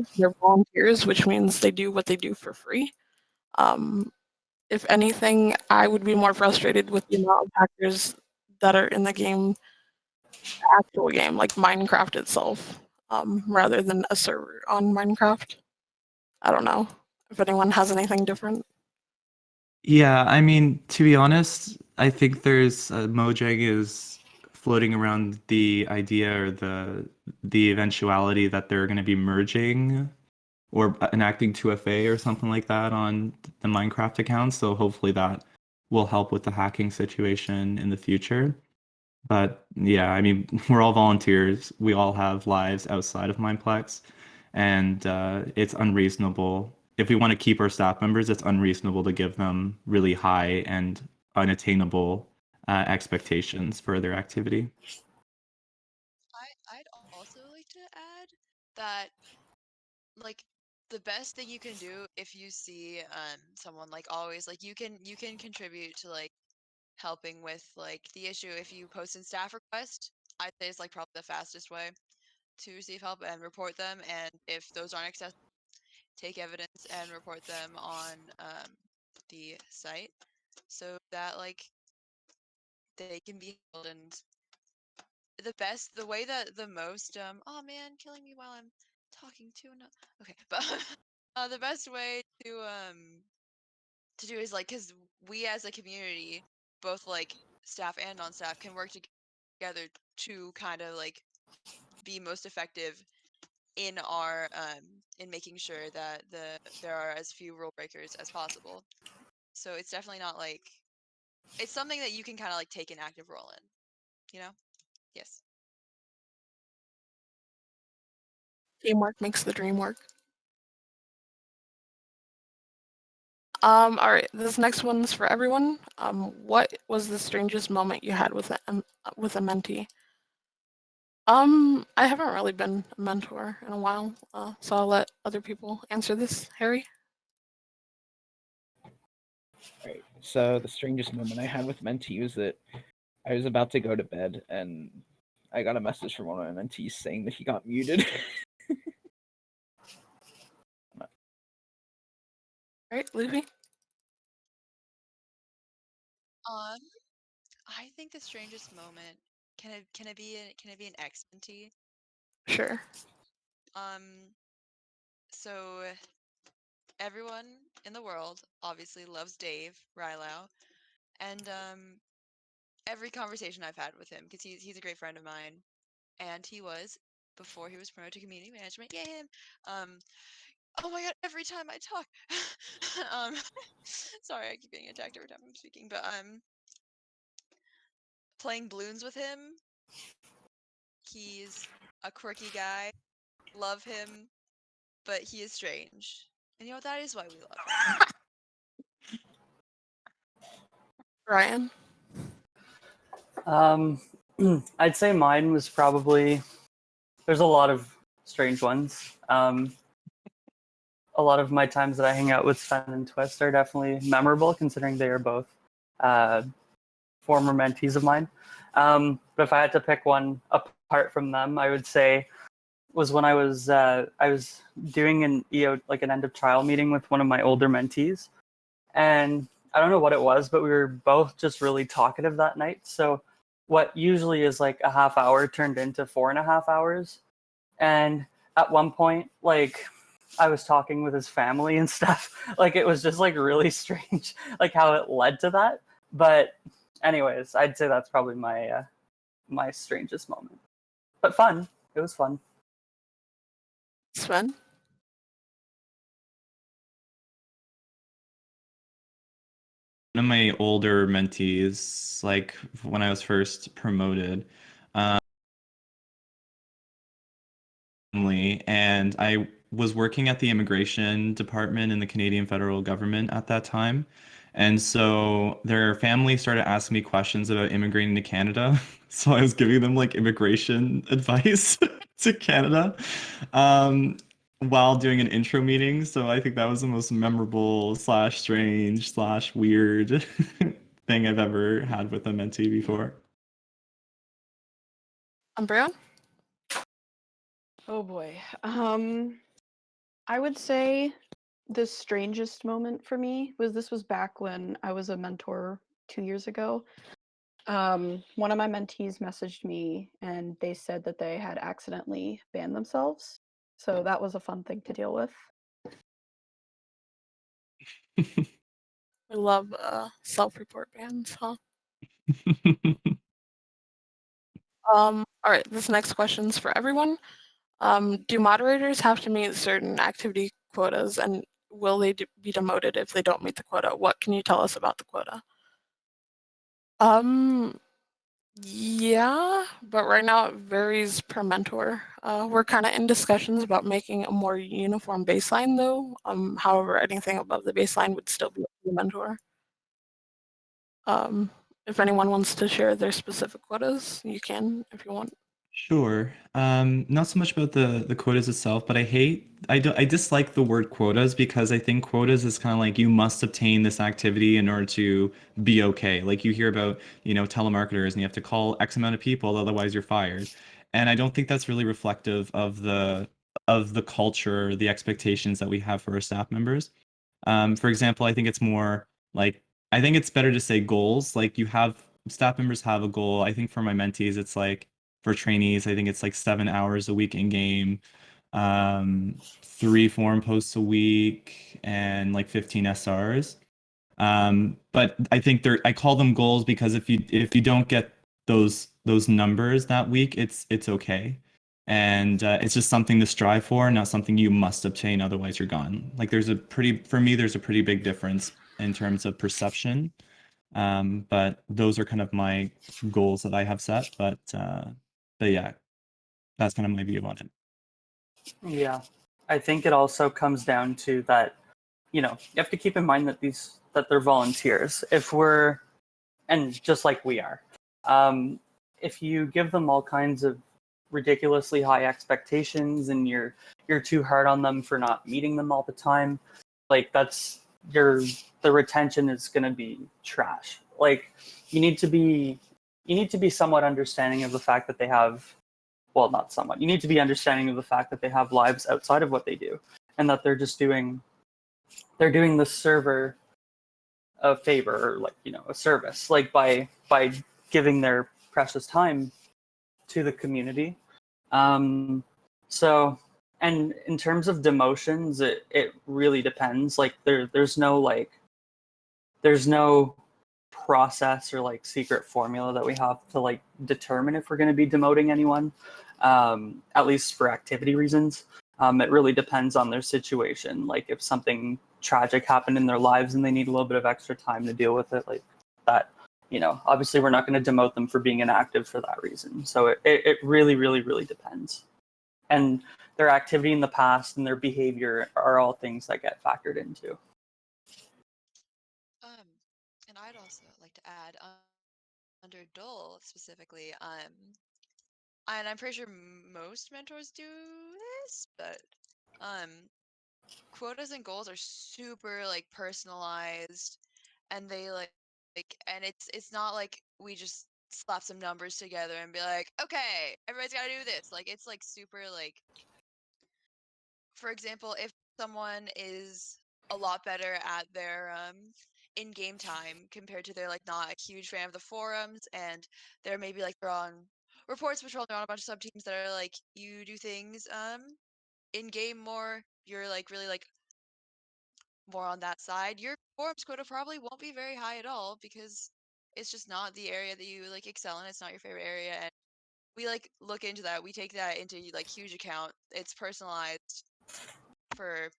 hackers. They're volunteers, which means they do what they do for free. Um, if anything, I would be more frustrated with the amount of hackers that are in the game, the actual game, like Minecraft itself, rather than a server on Minecraft. I don't know if anyone has anything different. Yeah, I mean, to be honest, I think there's Mojang is floating around the idea or the eventuality that they're going to be merging or enacting 2FA or something like that on the Minecraft account. So hopefully that will help with the hacking situation in the future. But yeah, I mean, we're all volunteers. We all have lives outside of Mineplex, and it's unreasonable. If we want to keep our staff members, it's unreasonable to give them really high and unattainable expectations for their activity. I'd also like to add that like the best thing you can do if you see someone like always like you can contribute to like helping with like the issue if you post in staff request. I'd say it's like probably the fastest way to receive help and report them, and if those aren't accessible, take evidence and report them on the site so that like they can be held. And the way that the most oh man, killing me while I'm talking to no okay, but the best way to do is like because we as a community, both like staff and non-staff, can work together to kind of like be most effective in our in making sure that there are as few rule breakers as possible. So it's definitely not like it's something that you can kind of like take an active role in, you know? Yes. Teamwork makes the dream work. All right, this next one's for everyone. What was the strangest moment you had with a mentee? I haven't really been a mentor in a while, so I'll let other people answer this. Harry? Right. So the strangest moment I had with mentee was that I was about to go to bed and I got a message from one of my mentees saying that he got muted. All right, Luffy? Um, I think the strangest moment can it be an ex mentee? Sure. Um, so everyone in the world obviously loves Dave Rylau, and every conversation I've had with him because he's a great friend of mine, and he was before he was promoted to community management. Yay him! Um, oh my god, every time I talk, um, sorry, I keep getting attacked every time I'm speaking, but playing balloons with him. He's a quirky guy. Love him, but he is strange. And you know that is why we love him. Ryan? I'd say mine was probably. There's a lot of strange ones. A lot of my times that I hang out with Sven and Twist are definitely memorable, considering they are both uh, former mentees of mine. But if I had to pick one apart from them, I would say was when I was doing an like an end of trial meeting with one of my older mentees, and I don't know what it was, but we were both just really talkative that night. So what usually is like a half hour turned into 4.5 hours. And at one point, like I was talking with his family and stuff. Like it was just like really strange, like how it led to that. But anyways, I'd say that's probably my strangest moment. But fun. It was fun. Sven? One of my older mentees, like when I was first promoted, and I was working at the immigration department in the Canadian federal government at that time. And so their family started asking me questions about immigrating to Canada. So I was giving them like immigration advice to Canada while doing an intro meeting. So I think that was the most memorable slash strange slash weird thing I've ever had with a mentee before. Umbreon? Oh boy. I would say the strangest moment for me was back when I was a mentor 2 years ago. One of my mentees messaged me and they said that they had accidentally banned themselves. So that was a fun thing to deal with. We love self-report bans, huh? All right, this next question's for everyone. Do moderators have to meet certain activity quotas, and will they be demoted if they don't meet the quota? What can you tell us about the quota? Yeah, but right now it varies per mentor. We're kind of in discussions about making a more uniform baseline, though. However, anything above the baseline would still be up to the mentor. If anyone wants to share their specific quotas, you can if you want. Sure. Not so much about the quotas itself, but I dislike the word quotas because I think quotas is kind of like you must obtain this activity in order to be okay. Like you hear about, telemarketers and you have to call X amount of people, otherwise you're fired. And I don't think that's really reflective of the culture, the expectations that we have for our staff members. For example, I think it's more like I think it's better to say goals. Like you have staff members have a goal. I think for my mentees, it's like for trainees, I think it's like 7 hours a week in game, 3 forum posts a week, and like 15 SRs. But I think I call them goals because if you don't get those numbers that week, it's okay. And it's just something to strive for, not something you must obtain, otherwise you're gone. Like for me, there's a pretty big difference in terms of perception. But those are kind of my goals that I have set. But yeah, that's kind of my view on it. Yeah, I think it also comes down to that, you have to keep in mind that they're volunteers. And just like we are, if you give them all kinds of ridiculously high expectations and you're too hard on them for not meeting them all the time, like the retention is going to be trash. Like you need to be somewhat understanding of the fact that they have, well, not somewhat, you need to be understanding of the fact that they have lives outside of what they do, and that they're doing the server a favor, or like a service, like by giving their precious time to the community. So, and in terms of demotions, it really depends. Like there's no process or like secret formula that we have to like determine if we're going to be demoting anyone, at least for activity reasons. It really depends on their situation. Like if something tragic happened in their lives and they need a little bit of extra time to deal with it, like that, obviously we're not going to demote them for being inactive for that reason. So it really, really, really depends. And their activity in the past and their behavior are all things that get factored into. And I'd also like to add, under Dole specifically, and I'm pretty sure most mentors do this, but quotas and goals are super like personalized, and they and it's not like we just slap some numbers together and be like, okay, everybody's got to do this. Like it's like super like, for example, if someone is a lot better at their in-game time compared to they're like not a huge fan of the forums, and they're maybe like they're on reports patrol, they're on a bunch of sub teams that are like, you do things in game more, you're like really like more on that side, your forums quota probably won't be very high at all because it's just not the area that you like excel in. It's not your favorite area, and we like look into that. We take that into like huge account. It's personalized for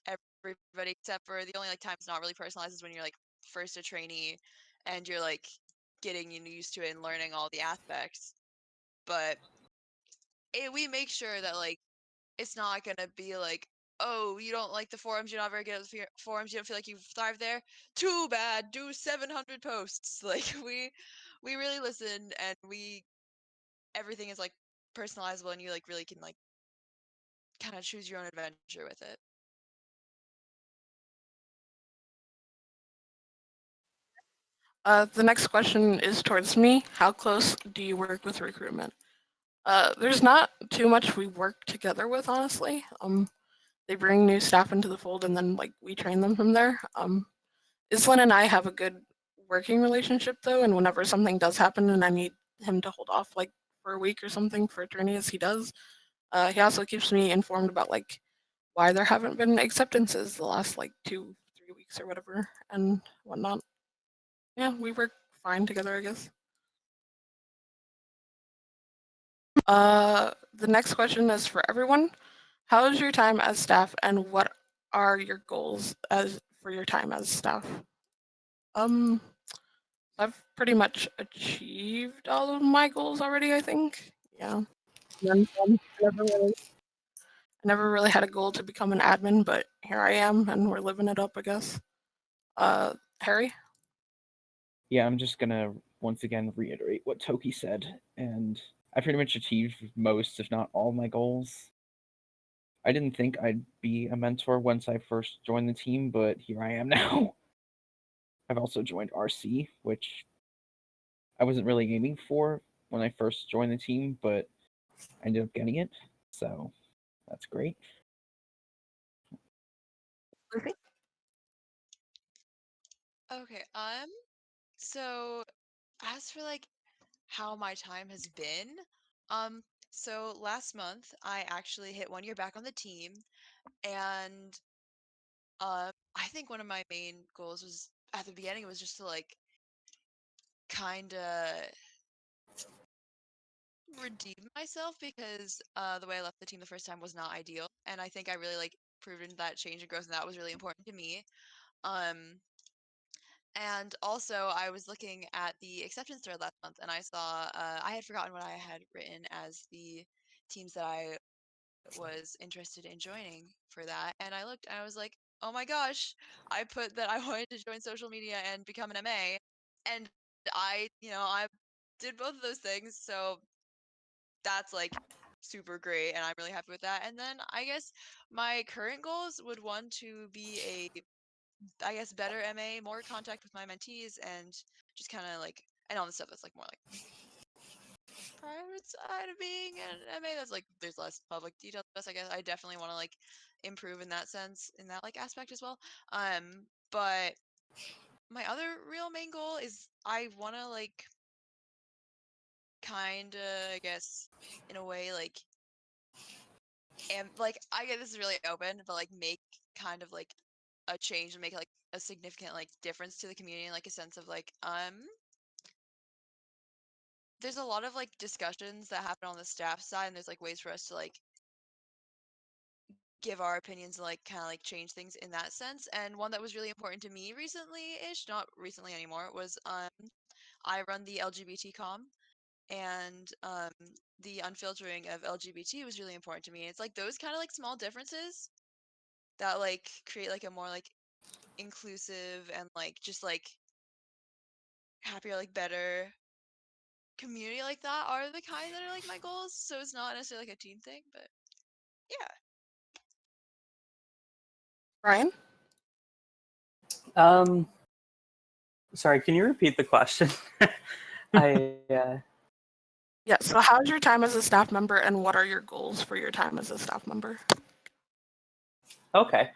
everybody except for the only like time it's not really personalized is when you're like first a trainee and you're like getting used to it and learning all the aspects. But we make sure that like it's not gonna be like, oh, you don't like the forums, you're not very good at the forums, you don't feel like you thrive there. Too bad, do 700 posts. Like we really listen, and everything is like personalizable, and you like really can like kind of choose your own adventure with it. The next question is towards me. How close do you work with recruitment? There's not too much we work together with, honestly. they bring new staff into the fold, and then like we train them from there. Islin and I have a good working relationship though, and whenever something does happen and I need him to hold off like for a week or something for attorney as he does, he also keeps me informed about like why there haven't been acceptances the last like 2-3 weeks or whatever and whatnot. Yeah, we work fine together, I guess. The next question is for everyone. How is your time as staff, and what are your goals as for your time as staff? Um, I've pretty much achieved all of my goals already, I think. Yeah. And then I never really had a goal to become an admin, but here I am, and we're living it up, I guess. Harry? Yeah, I'm just gonna once again reiterate what Toki said, and I pretty much achieved most, if not all, my goals. I didn't think I'd be a mentor once I first joined the team, but here I am now. I've also joined RC, which I wasn't really aiming for when I first joined the team, but I ended up getting it, so that's great. Lucy? Okay, so as for like how my time has been, um, so last month I actually hit 1 year back on the team, and I think one of my main goals was at the beginning was just to like kind of redeem myself because the way I left the team the first time was not ideal, and I think I really like proven that change and growth, and that was really important to me. Um, and also I was looking at the acceptance thread last month, and I saw I had forgotten what I had written as the teams that I was interested in joining for that, and I looked and I was like, oh my gosh, I put that I wanted to join social media and become an MA, and I did both of those things, so that's like super great, and I'm really happy with that. And then I guess my current goals would want to be I guess better MA, more contact with my mentees, and just kind of like and all the stuff that's like more like private side of being an MA. That's like there's less public details. I guess I definitely want to like improve in that sense, in that like aspect as well. But my other real main goal is I want to like kind of I guess in a way like and like I get this is really open, but like make kind of like a change and make like a significant like difference to the community and like a sense of like there's a lot of like discussions that happen on the staff side, and there's like ways for us to like give our opinions and like kind of like change things in that sense. And one that was really important to me recently ish, not recently anymore, was I run the LGBT com, and the unfiltering of LGBT was really important to me. It's like those kind of like small differences that like create like a more like inclusive and like just like happier, like better community like that are the kind that are like my goals. So it's not necessarily like a team thing, but yeah. Ryan? Sorry, can you repeat the question? I Yeah, so how's your time as a staff member, and what are your goals for your time as a staff member? Okay.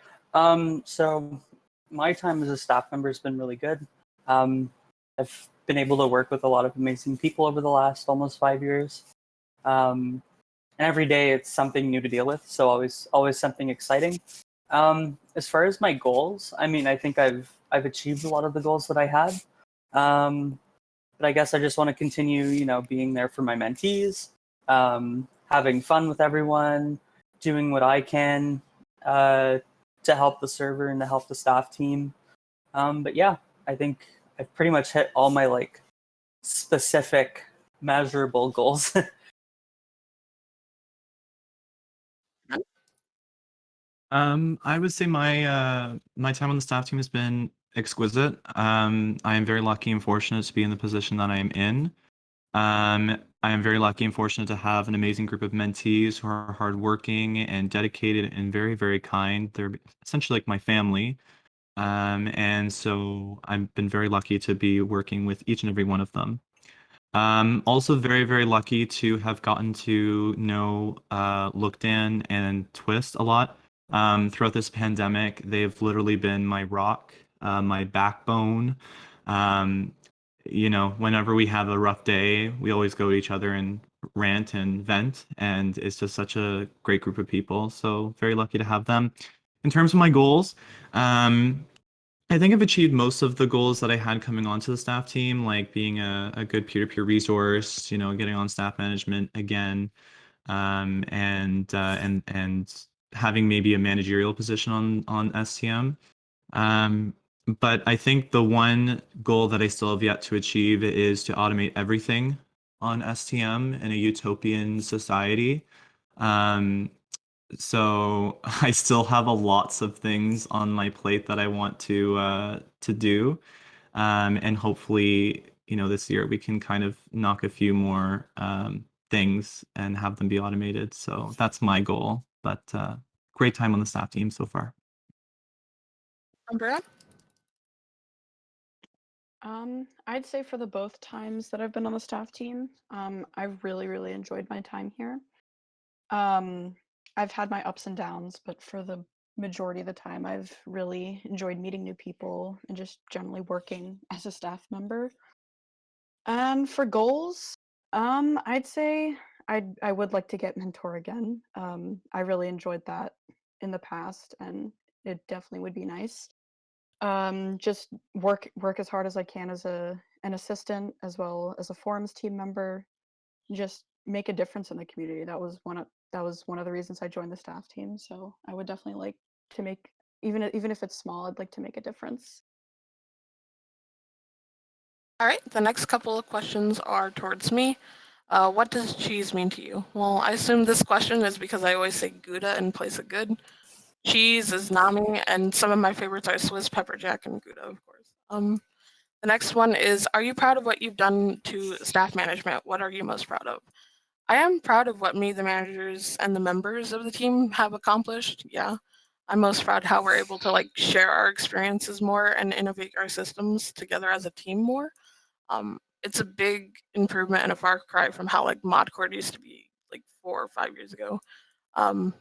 So my time as a staff member has been really good. I've been able to work with a lot of amazing people over the last almost 5 years. And every day it's something new to deal with, so always something exciting. As far as my goals, I mean, I think I've achieved a lot of the goals that I had. But I guess I just want to continue, being there for my mentees, having fun with everyone, doing what I can to help the server and to help the staff team. But yeah, I think I've pretty much hit all my like specific measurable goals. I would say my time on the staff team has been exquisite. I am very lucky and fortunate to be in the position that I am in. I am very lucky and fortunate to have an amazing group of mentees who are hardworking and dedicated and very, very kind. They're essentially like my family. And so I've been very lucky to be working with each and every one of them. Also very, very lucky to have gotten to know Lookdan and Twist a lot. throughout this pandemic. They've literally been my rock, my backbone. Um, whenever we have a rough day, we always go to each other and rant and vent, and it's just such a great group of people. So very lucky to have them. In terms of my goals, I think I've achieved most of the goals that I had coming onto the staff team, like being a good peer-to-peer resource, getting on staff management again, and having maybe a managerial position on STM. Um, but I think the one goal that I still have yet to achieve is to automate everything on STM in a utopian society. Um, so I still have a lots of things on my plate that I want to do, and hopefully, this year we can kind of knock a few more things and have them be automated. So that's my goal. But great time on the staff team so far. Umbra? I'd say for the both times that I've been on the staff team, I've really, really enjoyed my time here. I've had my ups and downs, but for the majority of the time, I've really enjoyed meeting new people and just generally working as a staff member. For goals, I'd say I would like to get mentor again. I really enjoyed that in the past, and it definitely would be nice. Just work as hard as I can as an assistant as well as a forums team member. Just make a difference in the community. That was one of the reasons I joined the staff team. So I would definitely like to make, even if it's small, I'd like to make a difference. All right, the next couple of questions are towards me. What does cheese mean to you? Well, I assume this question is because I always say Gouda in place of good. Cheese is Nami, and some of my favorites are Swiss pepper jack and Gouda, of course. The next one is, are you proud of what you've done to staff management? What are you most proud of? I am proud of what me, the managers, and the members of the team have accomplished. Yeah, I'm most proud how we're able to like share our experiences more and innovate our systems together as a team more. It's a big improvement and a far cry from how like ModCord used to be like 4 or 5 years ago. Um,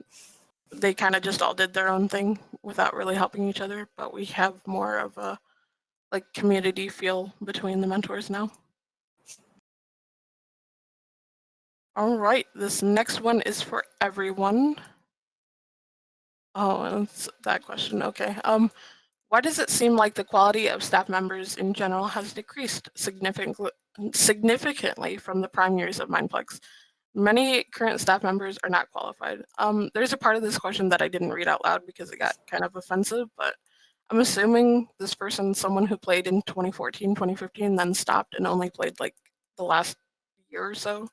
they kind of just all did their own thing without really helping each other, but we have more of a like community feel between the mentors now. All right, this next one is for everyone. Oh, it's that question. Okay. Why does it seem like the quality of staff members in general has decreased significantly from the prime years of Mineplex? Many current staff members are not qualified. There's a part of this question that I didn't read out loud because it got kind of offensive, but I'm assuming this person's someone who played in 2014, 2015, then stopped and only played like the last year or so.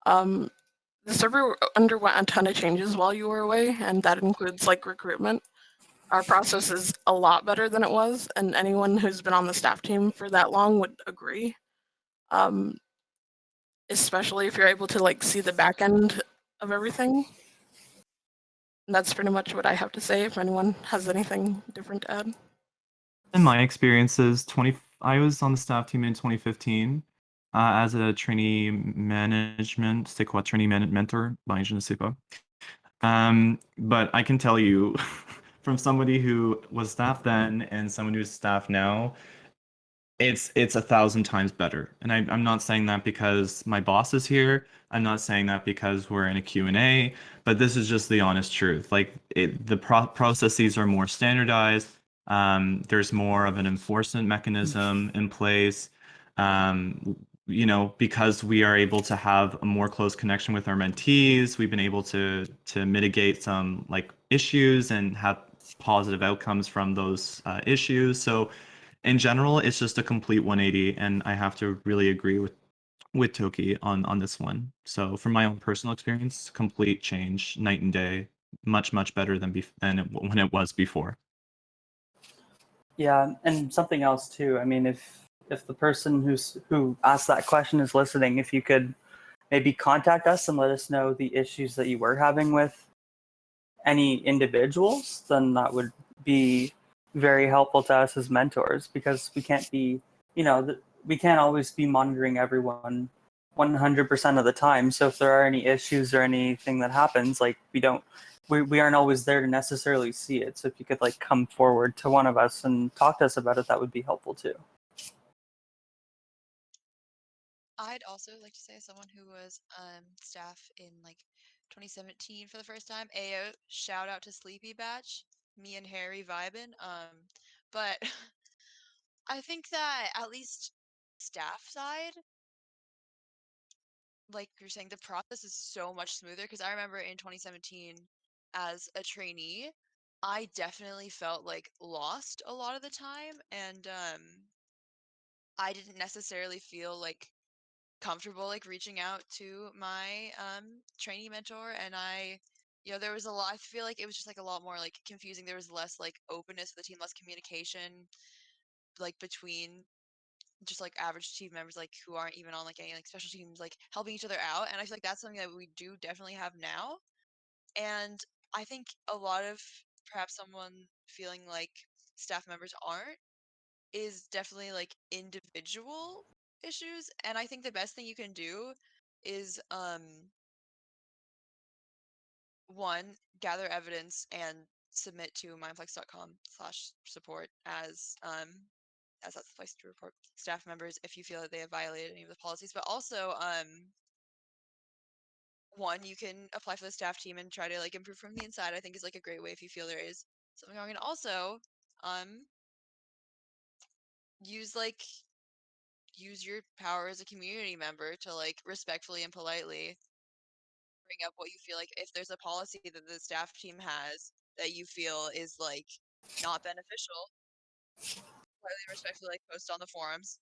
Um, the server underwent a ton of changes while you were away, and that includes like recruitment. Our process is a lot better than it was, and anyone who's been on the staff team for that long would agree. Um, Especially if you're able to like see the back end of everything. And that's pretty much what I have to say. If anyone has anything different to add. In my experiences, I was on the staff team in 2015 as a trainee management, c'est quoi, trainee mentor, ben, je ne sais pas. But I can tell you from somebody who was staff then and someone who's staff now, it's 1,000 times better. And I'm not saying that because my boss is here. I'm not saying that because we're in a Q&A, but this is just the honest truth. Like the processes are more standardized. There's more of an enforcement mechanism in place. Because we are able to have a more close connection with our mentees, we've been able to mitigate some like issues and have positive outcomes from those issues. So in general, it's just a complete 180, and I have to really agree with Toki on this one. So from my own personal experience, complete change, night and day, much better than when it was before. Yeah, and something else too. I mean, if the person who asked that question is listening, if you could maybe contact us and let us know the issues that you were having with any individuals, then that would be very helpful to us as mentors, because we can't be, we can't always be monitoring everyone 100% of the time. So if there are any issues or anything that happens, like we don't we aren't always there to necessarily see it. So if you could like come forward to one of us and talk to us about it, that would be helpful too. I'd also like to say, as someone who was staff in like 2017 for the first time, Ayo, shout out to Sleepy Batch, me and Harry vibing. But I think that at least staff side, like you're saying, the process is so much smoother. Because I remember in 2017, as a trainee, I definitely felt like lost a lot of the time, and I didn't necessarily feel like comfortable like reaching out to my trainee mentor, and there was a lot. I feel like it was just like a lot more like confusing. There was less like openness with the team, less communication like between just like average team members like who aren't even on like any like special teams, like helping each other out. And I feel like that's something that we do definitely have now. And I think a lot of perhaps someone feeling like staff members aren't is definitely like individual issues. And I think the best thing you can do is one, gather evidence and submit to mineplex.com/support as that's the place to report staff members if you feel that they have violated any of the policies. But also one, you can apply for the staff team and try to like improve from the inside. I think is like a great way if you feel there is something wrong. And also use like use your power as a community member to like respectfully and politely bring up what you feel like. If there's a policy that the staff team has that you feel is like not beneficial, politely and respectfully like post on the forums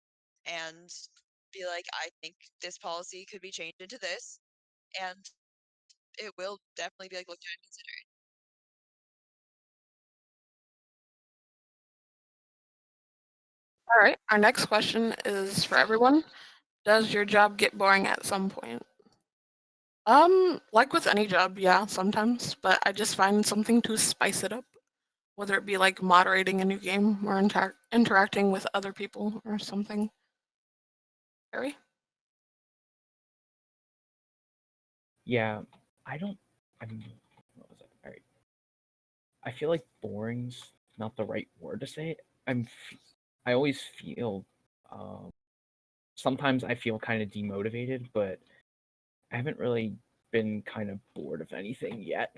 and be like, I think this policy could be changed into this, and it will definitely be like looked at and considered. All right. Our next question is for everyone. Does your job get boring at some point? Like with any job, yeah, sometimes, but I just find something to spice it up, whether it be like moderating a new game or interacting with other people or something. Harry? Yeah, I don't. I mean, what was it? All right. I feel like boring's not the right word to say it. I always feel. Sometimes I feel kind of demotivated, but I haven't really been kind of bored of anything yet.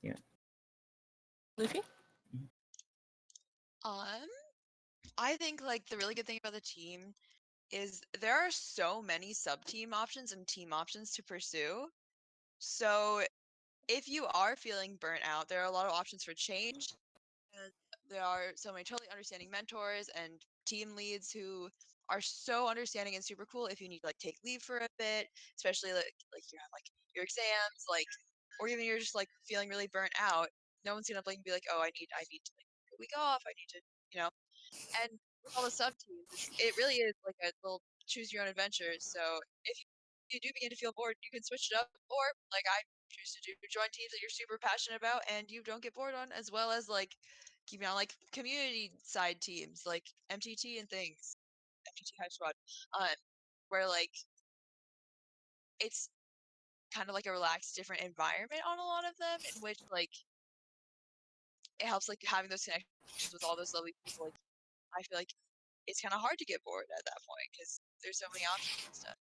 Yeah. Luffy? I think like the really good thing about the team is there are so many sub team options and team options to pursue. So if you are feeling burnt out, there are a lot of options for change. And there are so many totally understanding mentors and team leads who are so understanding and super cool if you need to like take leave for a bit, especially like you have like your exams, like, or even you're just like feeling really burnt out. No one's gonna like be like, oh, I need to like take a week off. I need to, you know. And with all the sub teams, it really is like a little choose your own adventure. So if you do begin to feel bored, you can switch it up, or like I choose to do, join teams that you're super passionate about and you don't get bored on, as well as like keeping on like community side teams like MTT and things, MTT Hype Squad, where like it's kind of like a relaxed, different environment on a lot of them, in which like it helps like having those connections with all those lovely people. Like I feel like it's kind of hard to get bored at that point because there's so many options and stuff.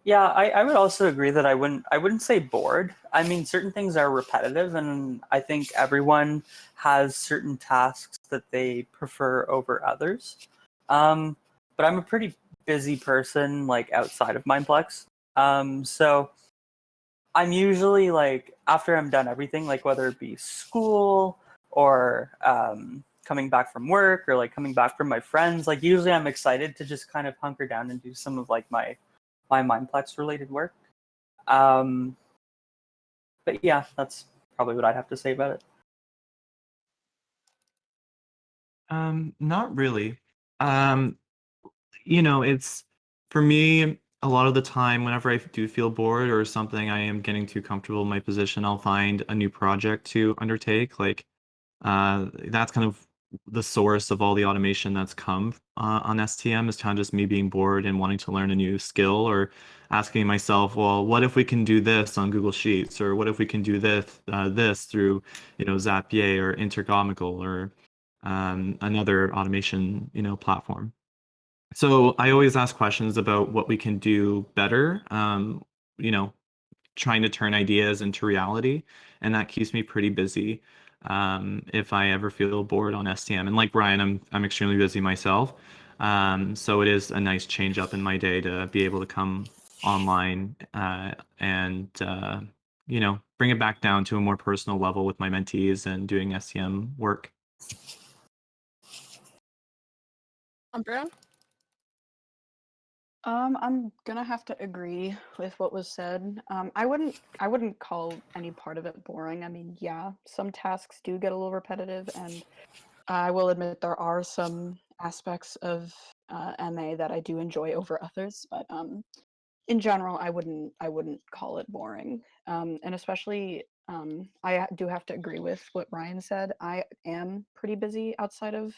Yeah, I would also agree that I wouldn't say bored. I mean, certain things are repetitive, and I think everyone has certain tasks that they prefer over others. Um, but I'm a pretty busy person, like outside of Mineplex. So I'm usually like after I'm done everything, like whether it be school or coming back from work or like coming back from my friends, like usually I'm excited to just kind of hunker down and do some of like my Mineplex related work. Um, but yeah, that's probably what I'd have to say about it. Not really. Um, it's for me a lot of the time whenever I do feel bored or something, I am getting too comfortable in my position, I'll find a new project to undertake. Like that's kind of the source of all the automation that's come on STM is kind of just me being bored and wanting to learn a new skill, or asking myself, well, what if we can do this on Google Sheets, or what if we can do this through, Zapier or Intercomical or another automation, platform. So I always ask questions about what we can do better. You know, trying to turn ideas into reality, and that keeps me pretty busy. If I ever feel bored on STM, and like Brian, I'm extremely busy myself. So it is a nice change up in my day to be able to come online and bring it back down to a more personal level with my mentees and doing STM work. Brian? I'm gonna have to agree with what was said. I wouldn't call any part of it boring. I mean, yeah, some tasks do get a little repetitive, and I will admit there are some aspects of MA that I do enjoy over others. But in general, I wouldn't call it boring. And especially, do have to agree with what Ryan said. I am pretty busy outside of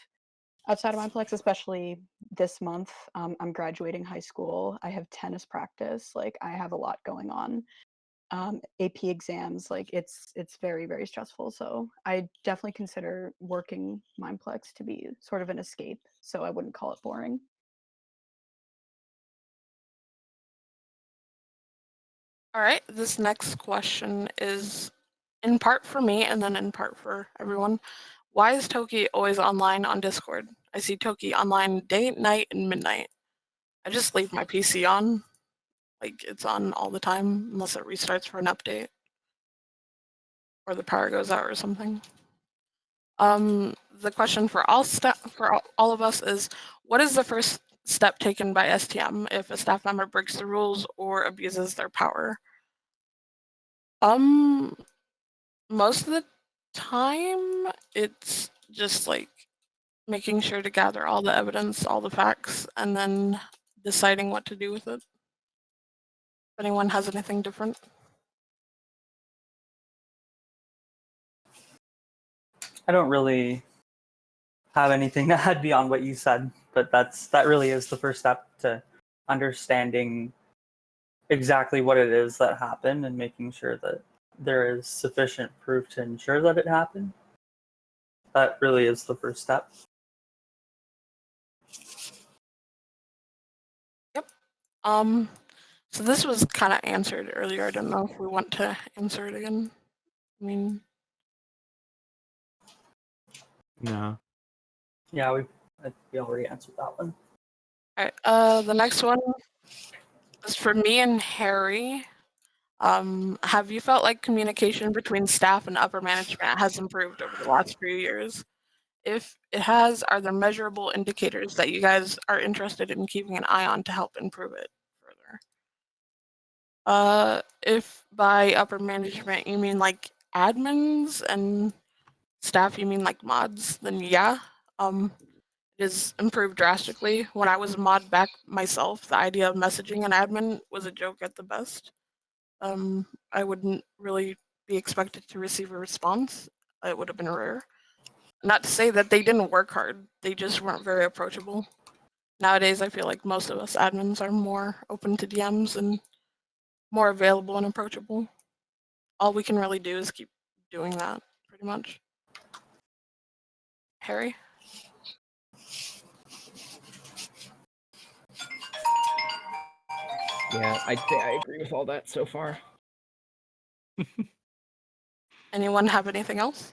Mineplex, especially this month. I'm graduating high school. I have tennis practice. Like, I have a lot going on. AP exams. Like, it's very, very stressful. So I definitely consider working Mineplex to be sort of an escape. So I wouldn't call it boring. All right, this next question is in part for me and then in part for everyone. Why is Toki always online on Discord? I see Toki online day, night, and midnight. I just leave my PC on. Like, it's on all the time unless it restarts for an update or the power goes out or something. The question for all of us is, what is the first step taken by STM if a staff member breaks the rules or abuses their power? Most of the time, it's just like making sure to gather all the evidence, all the facts, and then deciding what to do with it. If anyone has anything different. I don't really have anything to add beyond what you said, but that really is the first step to understanding exactly what it is that happened and making sure that there is sufficient proof to ensure that it happened. That really is the first step. Yep. So this was kind of answered earlier. I don't know if we want to answer it again. I mean, No. Yeah, we already answered that one. all right. The next one is for me and Harry. Have you felt like communication between staff and upper management has improved over the last few years? If it has, are there measurable indicators that you guys are interested in keeping an eye on to help improve it further? If by upper management you mean like admins and staff, you mean like mods, then yeah, it has improved drastically. When I was a mod back myself, the idea of messaging an admin was a joke at the best. I wouldn't really be expected to receive a response. It would have been rare. Not to say that they didn't work hard, they just weren't very approachable. Nowadays, I feel like most of us admins are more open to DMs and more available and approachable. All we can really do is keep doing that, pretty much. Harry? Yeah, I agree with all that so far. Anyone have anything else?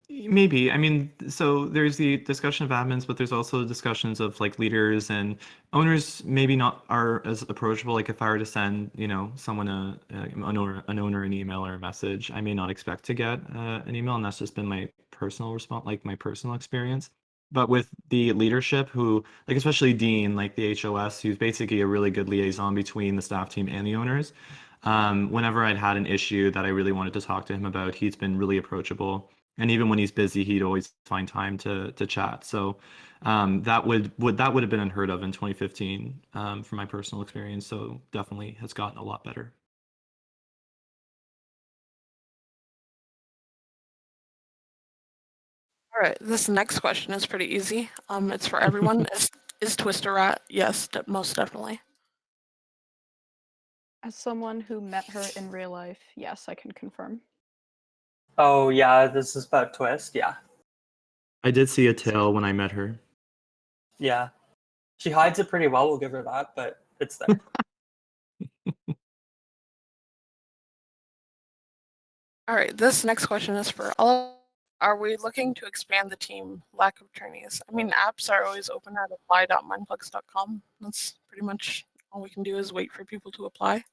Maybe. I mean, so there's the discussion of admins, but there's also discussions of like leaders and owners. Maybe not are as approachable. Like if I were to send, someone an owner an email or a message, I may not expect to get an email, and that's just been my personal response, like my personal experience. But with the leadership, who like especially Dean, like the HOS, who's basically a really good liaison between the staff team and the owners. Whenever I'd had an issue that I really wanted to talk to him about, he's been really approachable, and even when he's busy, he'd always find time to chat. So that would have been unheard of in 2015 from my personal experience. So definitely has gotten a lot better. All right, this next question is pretty easy. It's for everyone. Is Twister rat? Yes, most definitely. As someone who met her in real life, yes, I can confirm. Oh yeah, this is about Twist. Yeah, I did see a tail when I met her. yeah. She hides it pretty well. We'll give her that, but it's there. All right, this next question is for all. Are we looking to expand the team? Lack of trainees. I mean, apps are always open at apply.mineplex.com. That's pretty much all we can do is wait for people to apply and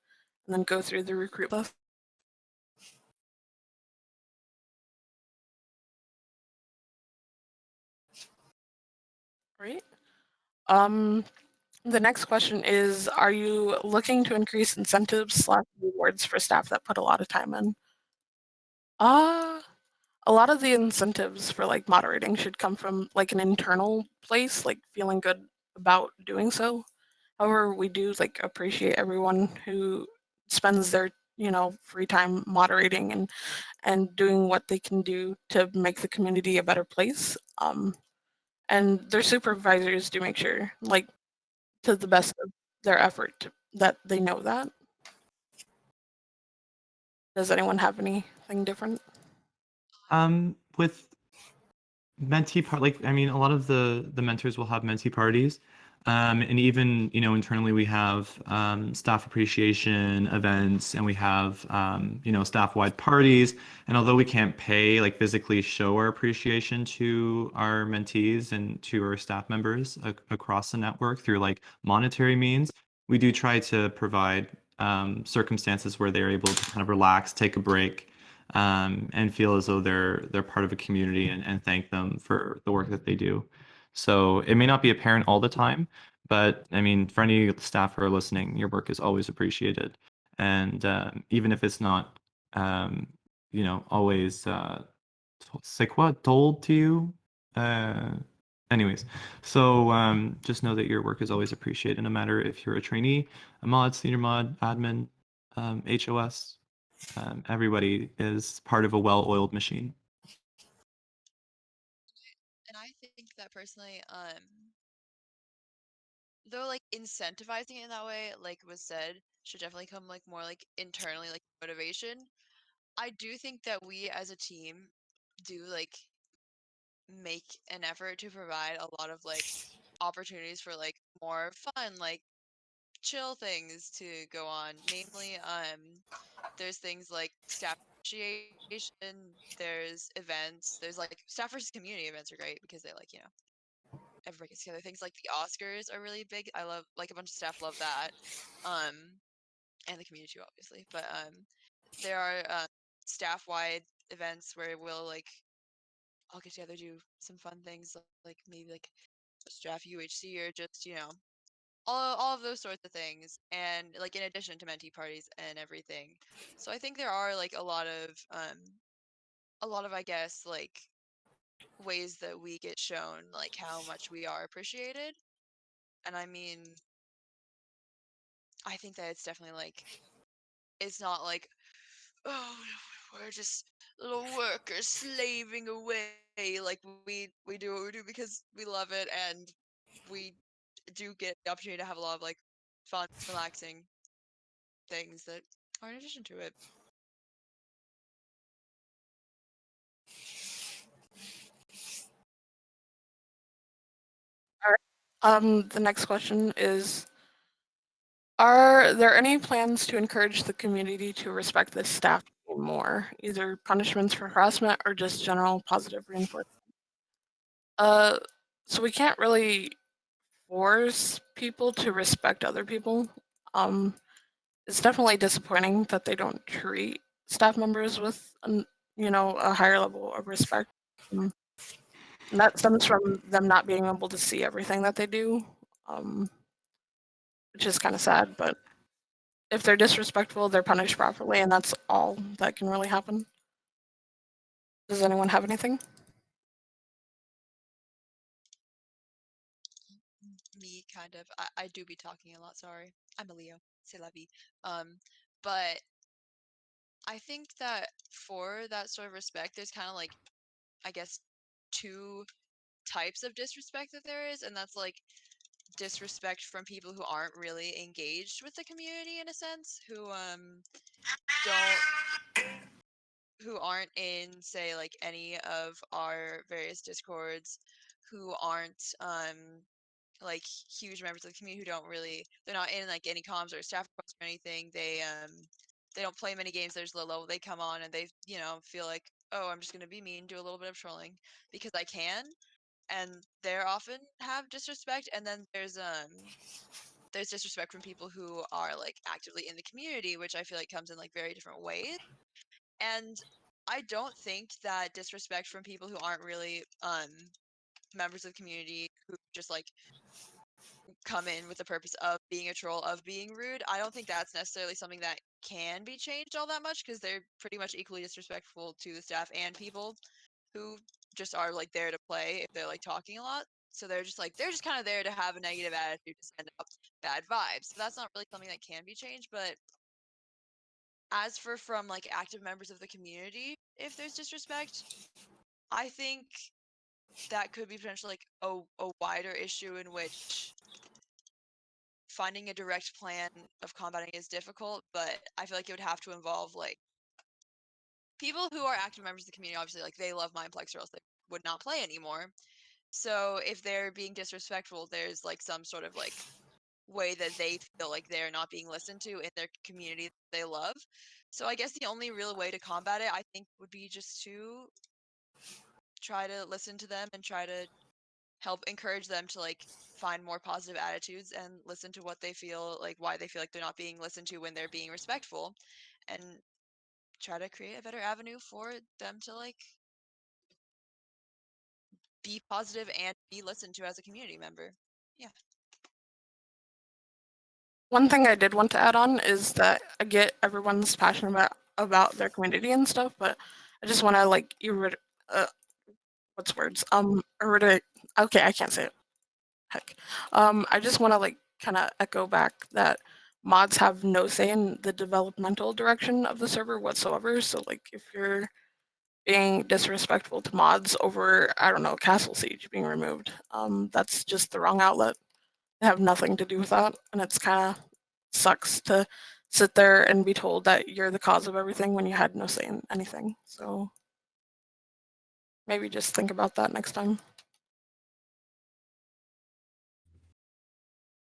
then go through the recruit list. Right. The next question is, are you looking to increase incentives / rewards for staff that put a lot of time in? A lot of the incentives for like moderating should come from like an internal place, like feeling good about doing so. However, we do like appreciate everyone who spends their, free time moderating and doing what they can do to make the community a better place. And their supervisors do make sure, like, to the best of their effort, that they know that. Does anyone have anything different? With mentee part, like, I mean, a lot of the mentors will have mentee parties, and even internally we have staff appreciation events, and we have staff-wide parties. And although we can't pay, like, physically show our appreciation to our mentees and to our staff members across the network through like monetary means, we do try to provide circumstances where they're able to kind of relax, take a break, and feel as though they're part of a community, and thank them for the work that they do. So it may not be apparent all the time, but I mean, for any staff who are listening, your work is always appreciated. And even if it's not, always c'est quoi, told to you. Uh, Anyways, so just know that your work is always appreciated, no matter if you're a trainee, a mod, senior mod, admin, HOS. Everybody is part of a well-oiled machine. And I think that personally, though like incentivizing it in that way, like was said, should definitely come like more like internally, like motivation. I do think that we as a team do like make an effort to provide a lot of like opportunities for like more fun, like chill things to go on. Namely, there's things like staff appreciation, there's events, there's like staff versus community events are great because they like, everybody gets together. Things like the Oscars are really big. I love like a bunch of staff love that. Um and the community too, obviously. But there are staff wide events where we'll like all get together, do some fun things like maybe like a staff UHC or just, all of those sorts of things. And like in addition to mentee parties and everything. So I think there are like a lot of I guess like ways that we get shown like how much we are appreciated. And I mean, I think that it's definitely like it's not like, oh, we're just little workers slaving away. Like we do what we do because we love it, and we do get the opportunity to have a lot of like fun, relaxing things that are in addition to it. All right. The next question is, are there any plans to encourage the community to respect the staff more, either punishments for harassment or just general positive reinforcement? Uh, so we can't really force people to respect other people. Um, it's definitely disappointing that they don't treat staff members with, a higher level of respect. Um, and that stems from them not being able to see everything that they do, um, which is kind of sad. But if they're disrespectful, they're punished properly, and that's all that can really happen. Does anyone have anything? Me kind of. I do be talking a lot. Sorry, I'm a Leo. C'est la vie. But I think that for that sort of respect, there's kind of like I guess two types of disrespect that there is, and that's like disrespect from people who aren't really engaged with the community in a sense, don't who aren't in, say, like any of our various discords, who aren't like huge members of the community, who don't really, they're not in like any comms or staff requests or anything. They don't play many games. There's low level. They come on and they, you know, feel like, oh, I'm just gonna be mean, do a little bit of trolling because I can, and they're often have disrespect. And then there's disrespect from people who are like actively in the community, which I feel like comes in like very different ways. And I don't think that disrespect from people who aren't really members of the community, who just like come in with the purpose of being a troll, of being rude, I don't think that's necessarily something that can be changed all that much, because they're pretty much equally disrespectful to the staff and people who just are like there to play if they're like talking a lot. So they're just kind of there to have a negative attitude, to send up bad vibes. So that's not really something that can be changed. But as for from like active members of the community, if there's disrespect, I think that could be potentially like a wider issue in which finding a direct plan of combating is difficult, but I feel like it would have to involve like people who are active members of the community. Obviously, like they love Mineplex or else they would not play anymore. So if they're being disrespectful, there's like some sort of like way that they feel like they're not being listened to in their community that they love. So I guess the only real way to combat it, I think, would be just to try to listen to them and try to help encourage them to like find more positive attitudes and listen to what they feel like, why they feel like they're not being listened to when they're being respectful, and try to create a better avenue for them to like be positive and be listened to as a community member. Yeah. One thing I did want to add on is that I get everyone's passionate about their community and stuff, but I just want to like what's words okay, I can't say it. Heck, I just want to like kind of echo back that mods have no say in the developmental direction of the server whatsoever. So like if you're being disrespectful to mods over, I don't know, Castle Siege being removed, that's just the wrong outlet. They have nothing to do with that, and it's kind of sucks to sit there and be told that you're the cause of everything when you had no say in anything. So maybe just think about that next time.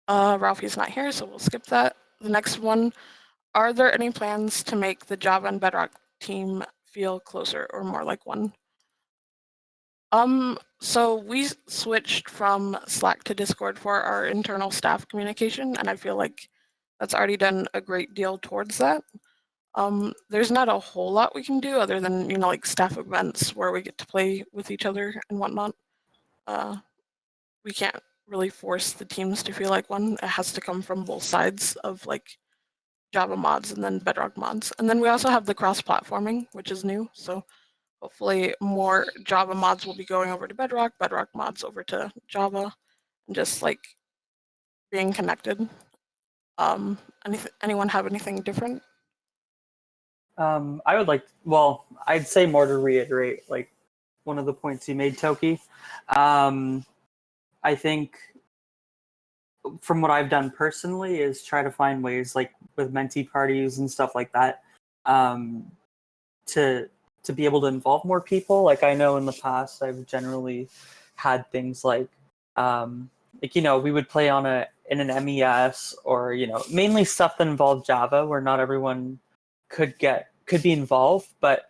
Ralphie's not here, so we'll skip that. The next one, are there any plans to make the Java and Bedrock team feel closer or more like one? So we switched from Slack to Discord for our internal staff communication, and I feel like that's already done a great deal towards that. There's not a whole lot we can do other than, you know, like staff events where we get to play with each other and whatnot. We can't really force the teams to feel like one. It has to come from both sides of like Java mods and then Bedrock mods. And then we also have the cross-platforming, which is new. So hopefully more Java mods will be going over to Bedrock, Bedrock mods over to Java, and just like being connected. Anyone have anything different? I would like, well, I'd say more to reiterate like one of the points you made, Toki. I think from what I've done personally is try to find ways like with mentee parties and stuff like that, to be able to involve more people. Like I know in the past I've generally had things like you know, we would play on in an MES, or you know, mainly stuff that involved Java where not everyone could be involved, but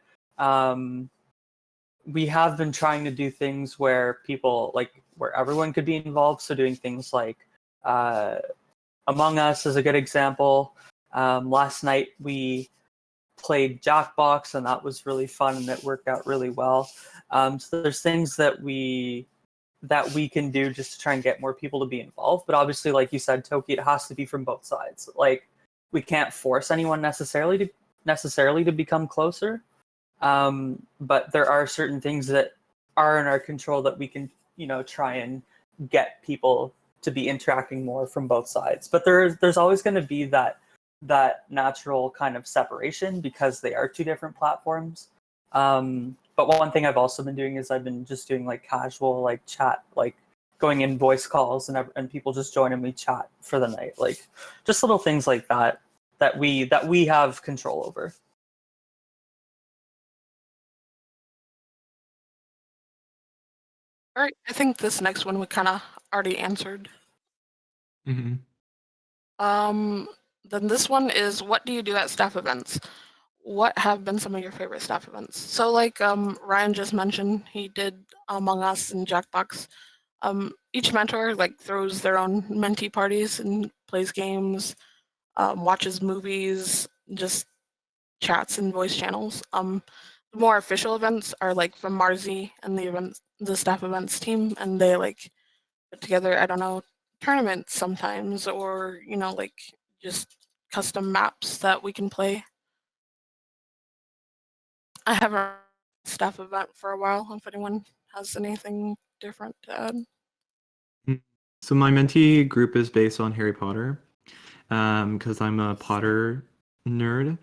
we have been trying to do things where people like where everyone could be involved. So doing things like Among Us is a good example. Last night we played Jackbox, and that was really fun, and it worked out really well. So there's things that we can do just to try and get more people to be involved. But obviously, like you said, Toki, it has to be from both sides. Like we can't force anyone necessarily to become closer. But there are certain things that are in our control that we can, you know, try and get people to be interacting more from both sides. But there's always going to be that natural kind of separation because they are two different platforms. But one thing I've also been doing is I've been just doing like casual like chat, like going in voice calls and people just joining me chat for the night, like just little things like that that we have control over. All right, I think this next one we kind of already answered. Hmm. Then this one is, what do you do at staff events? What have been some of your favorite staff events? So like Ryan just mentioned, he did Among Us and Jackbox. Each mentor like throws their own mentee parties and plays games, watches movies, just chats and voice channels. The more official events are like from Marzi and the staff events team, and they like put together, I don't know, tournaments sometimes, or like just custom maps that we can play. I haven't run a staff event for a while. If anyone has anything different to add. So my mentee group is based on Harry Potter, because I'm a Potter nerd.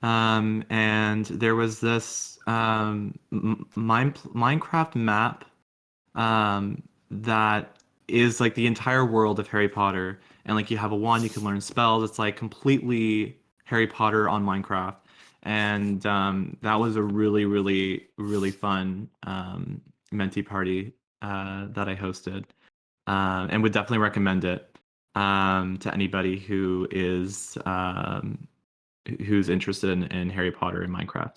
And there was this Minecraft map that is like the entire world of Harry Potter, and like you have a wand, you can learn spells. It's like completely Harry Potter on Minecraft, and that was a really, really, really fun mentee party that I hosted, and would definitely recommend it to anybody who's interested in Harry Potter and Minecraft.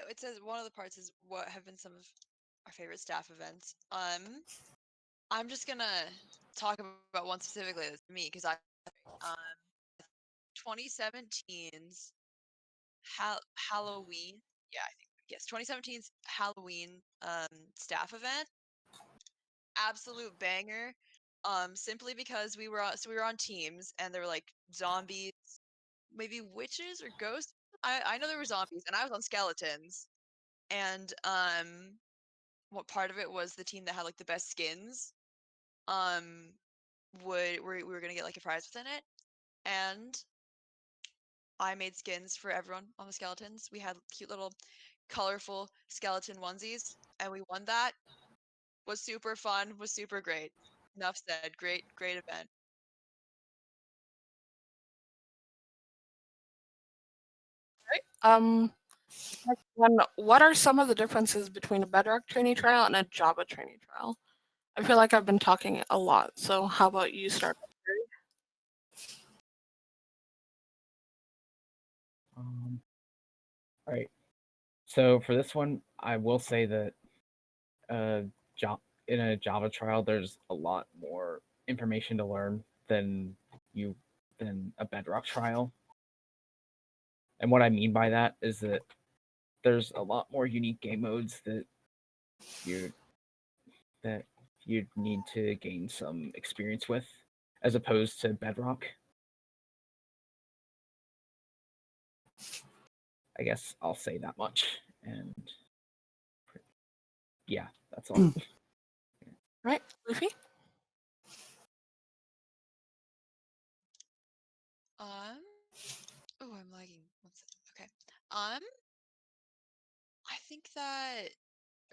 It says one of the parts is what have been some of our favorite staff events. I'm just gonna talk about one specifically that's me because um 2017's Halloween. Yeah, I think yes, 2017's Halloween staff event. Absolute banger. Simply because we were on teams and there were like zombies, maybe witches or ghosts. I know there were zombies and I was on skeletons. And what part of it was the team that had like the best skins um we were gonna get like a prize within it, and I made skins for everyone on the skeletons. We had cute little colorful skeleton onesies and we won that. Was super fun, was super great. Enough said. Great event. Next one, what are some of the differences between a Bedrock trainee trial and a Java trainee trial? I feel like I've been talking a lot, so how about you start? All right. So for this one, I will say that in a Java trial, there's a lot more information to learn than a Bedrock trial. And what I mean by that is that there's a lot more unique game modes you that you'd need to gain some experience with, as opposed to Bedrock. I guess I'll say that much. And yeah, that's all. Right, Luffy? Oh, I'm lagging. One second. Okay. I think that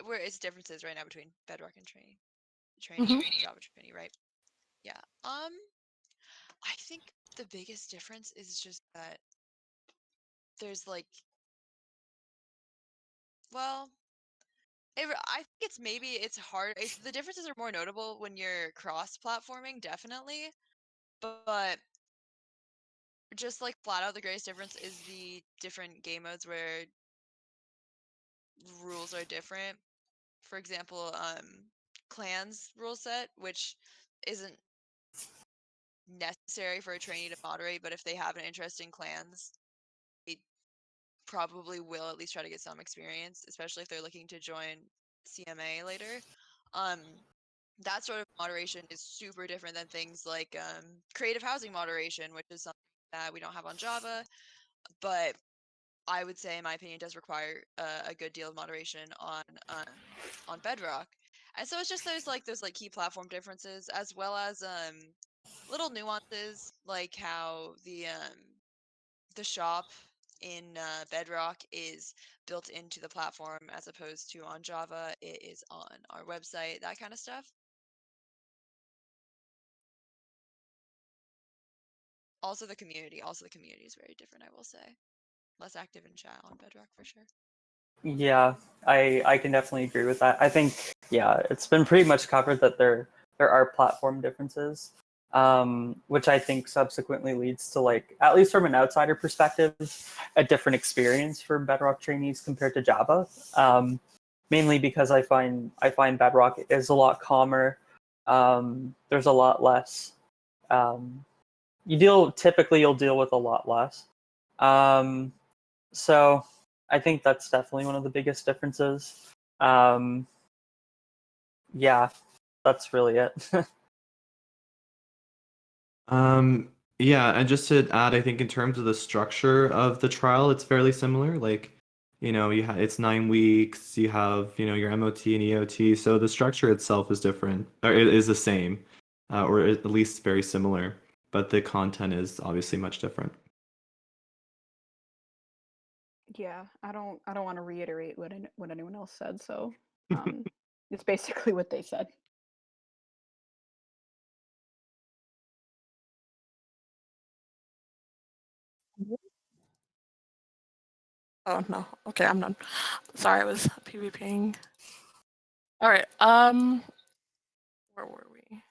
where it's differences right now between Bedrock and training, Java training, right? Yeah. I think the biggest difference is just that there's like, well, I think it's hard. The differences are more notable when you're cross-platforming, definitely. But just like flat out, the greatest difference is the different game modes where rules are different. For example, clans rule set, which isn't necessary for a trainee to moderate, but if they have an interest in clans, they probably will at least try to get some experience, especially if they're looking to join CMA later. Um, that sort of moderation is super different than things like creative housing moderation, which is something that we don't have on Java, but I would say, in my opinion, does require a good deal of moderation on Bedrock. And so it's just those like key platform differences, as well as little nuances like how the shop in Bedrock is built into the platform as opposed to on Java. It is on our website, that kind of stuff. Also the community is very different, I will say. Less active in chat on Bedrock for sure. Yeah, I can definitely agree with that. I think it's been pretty much covered that there are platform differences, which I think subsequently leads to, like, at least from an outsider perspective, a different experience for Bedrock trainees compared to Java. Mainly because I find Bedrock is a lot calmer. There's a lot less. You'll deal with a lot less. So I think that's definitely one of the biggest differences. Yeah, that's really it. Yeah, and just to add, I think in terms of the structure of the trial, it's fairly similar. Like, it's 9 weeks, you have, your MOT and EOT, so the structure itself is different, or it is the same, or at least very similar, but the content is obviously much different. Yeah, I don't want to reiterate what anyone else said, so it's basically what they said. Oh no. Okay, I'm done. Sorry, I was PvPing. All right. Where were we?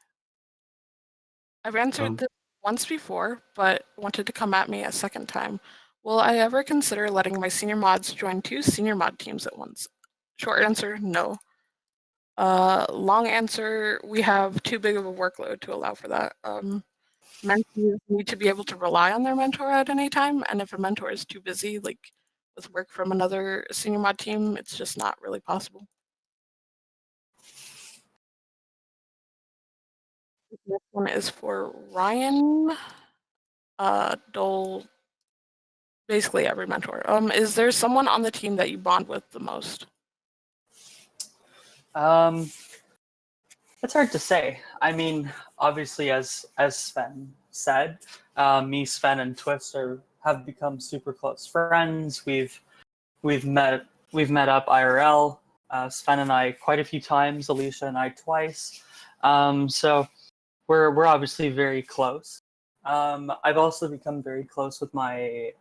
I've answered this once before, but wanted to come at me a second time. Will I ever consider letting my senior mods join 2 senior mod teams at once? Short answer, no. Long answer, we have too big of a workload to allow for that. Mentees need to be able to rely on their mentor at any time, and if a mentor is too busy, like with work from another senior mod team, it's just not really possible. This next one is for Ryan. Dole, basically every mentor. Is there someone on the team that you bond with the most? It's hard to say. I mean, obviously, as Sven said, me, Sven, and Twist have become super close friends. We've met up IRL. Sven and I quite a few times. Alicia and I twice. So we're obviously very close. I've also become very close with my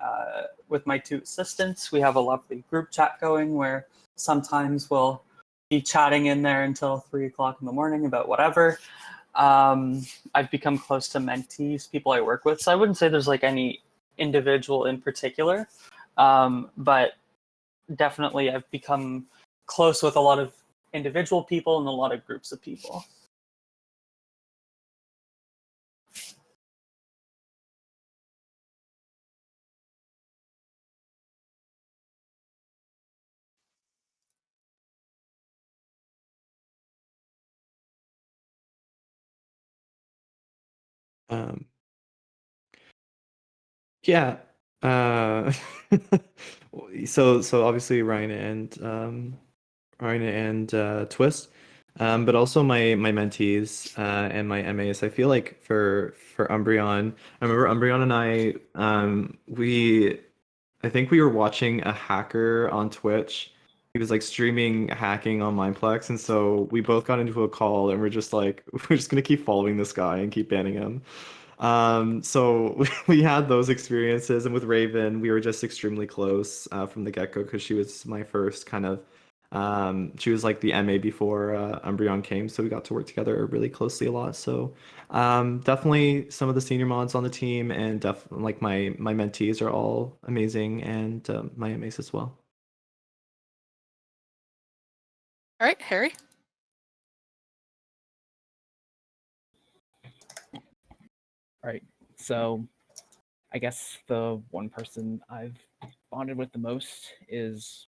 2 assistants. We have a lovely group chat going where sometimes we'll be chatting in there until 3 o'clock in the morning about whatever. I've become close to mentees, people I work with. So I wouldn't say there's like any individual in particular, but definitely I've become close with a lot of individual people and a lot of groups of people. Yeah. Uh, so obviously Ryan and Twist, but also my mentees and my MAs. I feel like for Umbreon, I remember Umbreon and I think we were watching a hacker on Twitch. He was like streaming hacking on Mineplex, and so we both got into a call, and we're just like, we're just gonna keep following this guy and keep banning him. So we had those experiences, and with Raven, we were just extremely close from the get-go because she was my first kind of. She was like the MA before Umbreon came, so we got to work together really closely a lot. So definitely some of the senior mods on the team, and like my mentees are all amazing, and my MAs as well. All right, Harry. All right, so I guess the one person I've bonded with the most is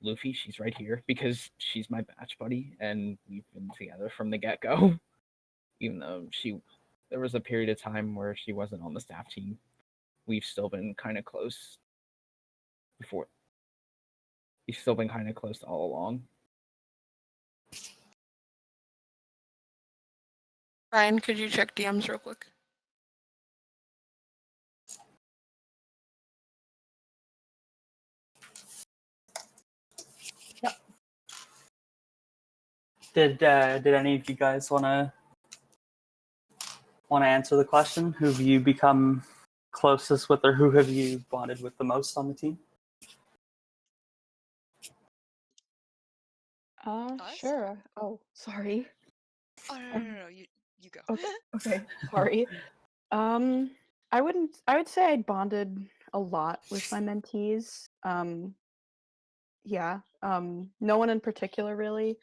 Luffy. She's right here because she's my batch buddy, and we've been together from the get-go. Even though there was a period of time where she wasn't on the staff team, we've still been kind of close before. We've still been kind of close all along. Ryan, could you check DMs real quick? Did any of you guys want to answer the question? Who have you become closest with, or who have you bonded with the most on the team? Us? Sure. Oh, sorry. Oh no, you go. Okay, sorry. I would say I bonded a lot with my mentees. Yeah. No one in particular really.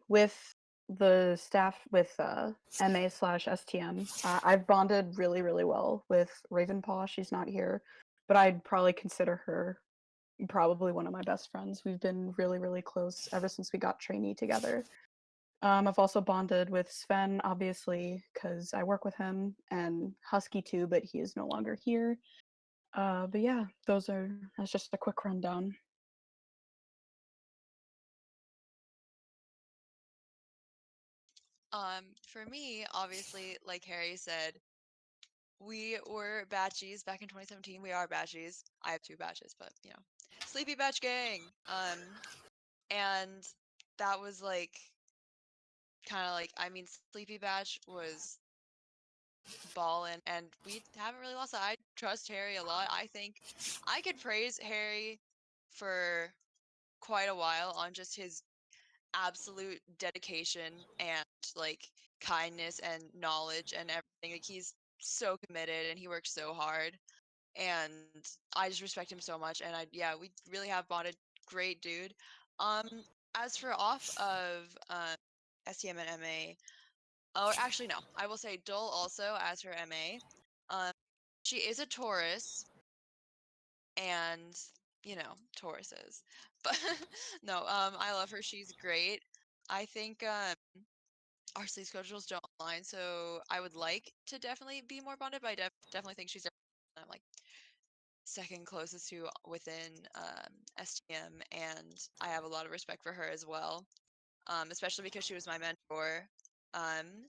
With the staff with MA/STM, I've bonded really, really well with Ravenpaw. She's not here, but I'd probably consider her probably one of my best friends. We've been really, really close ever since we got trainee together. I've also bonded with Sven, obviously, because I work with him, and Husky too, but he is no longer here. But yeah, that's just a quick rundown. For me, obviously, like Harry said, we were batchies back in 2017. We are batchies. I have 2 batches, but Sleepy Batch Gang. And that was like kind of like, I mean, Sleepy Batch was ballin', and we haven't really lost that. I trust Harry a lot. I think I could praise Harry for quite a while on just his absolute dedication and like kindness and knowledge and everything. Like he's so committed and he works so hard, and I just respect him so much. And we really have bonded. Great dude. Um, as for off of STM and MA, or actually no, I will say Dole also as her MA. Um, she is a Taurus, and Tauruses. But no, I love her. She's great. I think our sleep schedules don't align, so I would like to definitely be more bonded. But I definitely think she's like second closest to within STM, and I have a lot of respect for her as well. Especially because she was my mentor. Um,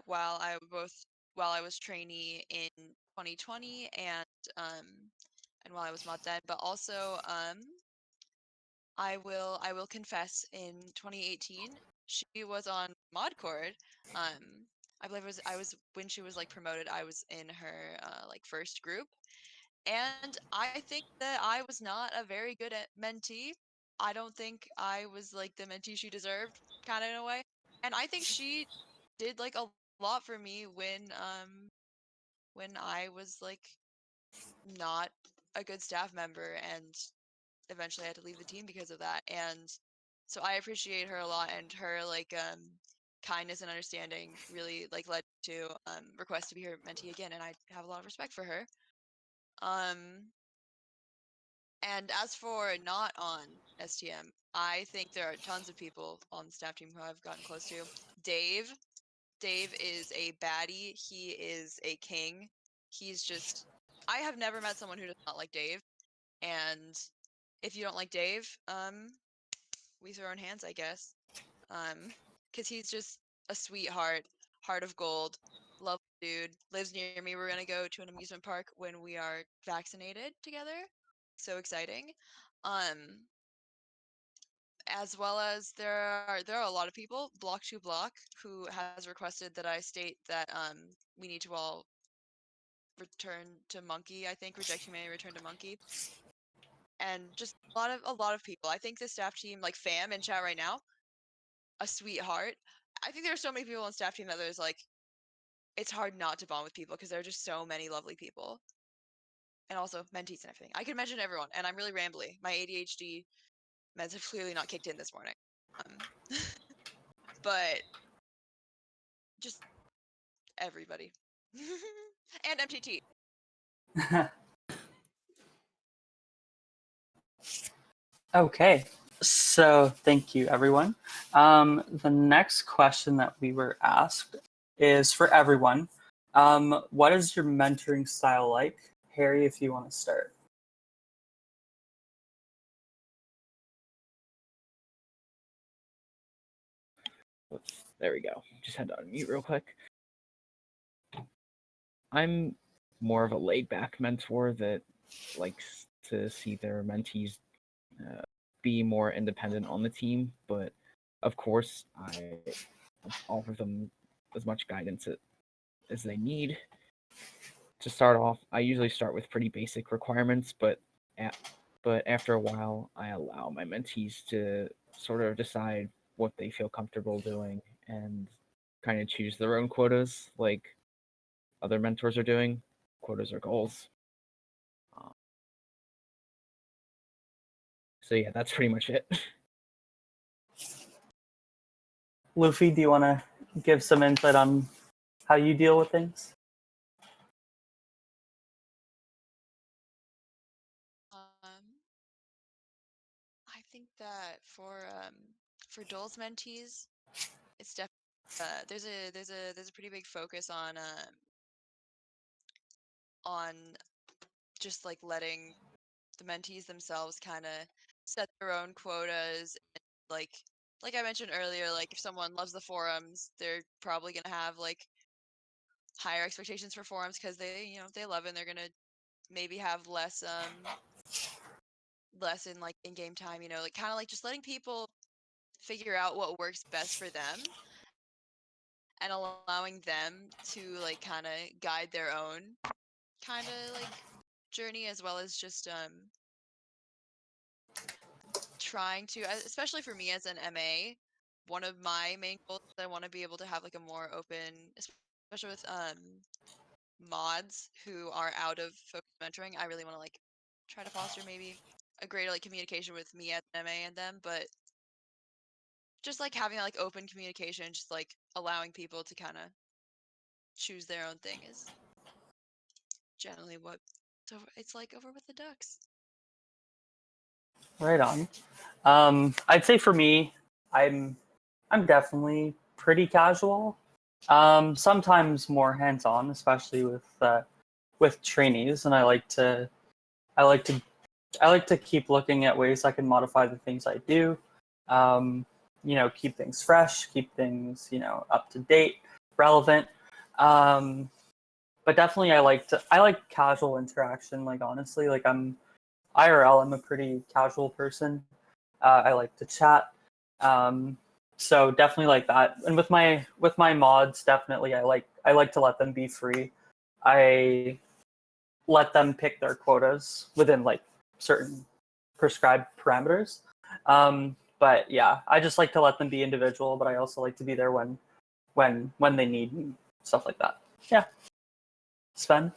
while I was trainee in 2020 and while I was mod then, but also I will confess in 2018 she was on Modcord. I believe I was when she was like promoted. I was in her like first group, and I think that I was not a very good mentee. I don't think I was like the mentee she deserved, kind of in a way. And I think she did like a lot for me when I was like not a good staff member, and eventually I had to leave the team because of that. And so I appreciate her a lot, and her like kindness and understanding really like led to request to be her mentee again, and I have a lot of respect for her. Um and as for not on STM, I think there are tons of people on the staff team who I've gotten close to. Dave. Dave is a baddie. He is a king. He's just I have never met someone who does not like Dave. And if you don't like Dave, we throw in hands, I guess. Because he's just a sweetheart, heart of gold, lovely dude, lives near me. We're gonna go to an amusement park when we are vaccinated together. So exciting. Um, as well as there are a lot of people, Block to Block, who has requested that I state that we need to all return to Monkey. I think reject humanity, return to Monkey, and just a lot of people. I think the staff team, like Fam in chat right now, a sweetheart. I think there are so many people on staff team that there's like it's hard not to bond with people because there are just so many lovely people, and also mentees and everything. I could mention everyone, and I'm really rambly. My ADHD meds have clearly not kicked in this morning. But just everybody. And MTT. Okay, so thank you, everyone. The next question that we were asked is for everyone. What is your mentoring style like? Harry, if you want to start. Oops, there we go. Just had to unmute real quick. I'm more of a laid-back mentor that likes to see their mentees be more independent on the team, but of course I offer them as much guidance as they need. To start off, I usually start with pretty basic requirements, but after a while, I allow my mentees to sort of decide what they feel comfortable doing and kind of choose their own quotas, like other mentors are doing, quotas or goals. So yeah, that's pretty much it. Luffy, do you want to give some insight on how you deal with things? I think that for Dole's mentees, it's definitely there's a pretty big focus on just like letting the mentees themselves kind of set their own quotas. And, like I mentioned earlier, like if someone loves the forums, they're probably gonna have like higher expectations for forums because they love it. And they're gonna maybe have less in like in-game time. Like kind of like just letting people figure out what works best for them and allowing them to like kind of guide their own kind of like journey, as well as just trying to, especially for me as an MA, one of my main goals is I want to be able to have like a more open, especially with mods who are out of focus mentoring. I really want to like try to foster maybe a greater like communication with me as an MA and them, but just like having that like open communication, just like allowing people to kind of choose their own thing is generally what it's like over with the Ducks. Right on. I'd say for me, I'm definitely pretty casual. Sometimes more hands-on, especially with trainees, and I like to keep looking at ways I can modify the things I do. Keep things fresh, keep things up to date, relevant. But definitely, I like casual interaction. Like honestly, like IRL, I'm a pretty casual person. I like to chat. So definitely like that. And with my mods, definitely I like to let them be free. I let them pick their quotas within like certain prescribed parameters. But yeah, I just like to let them be individual, but I also like to be there when they need me, stuff like that. Yeah. Sven?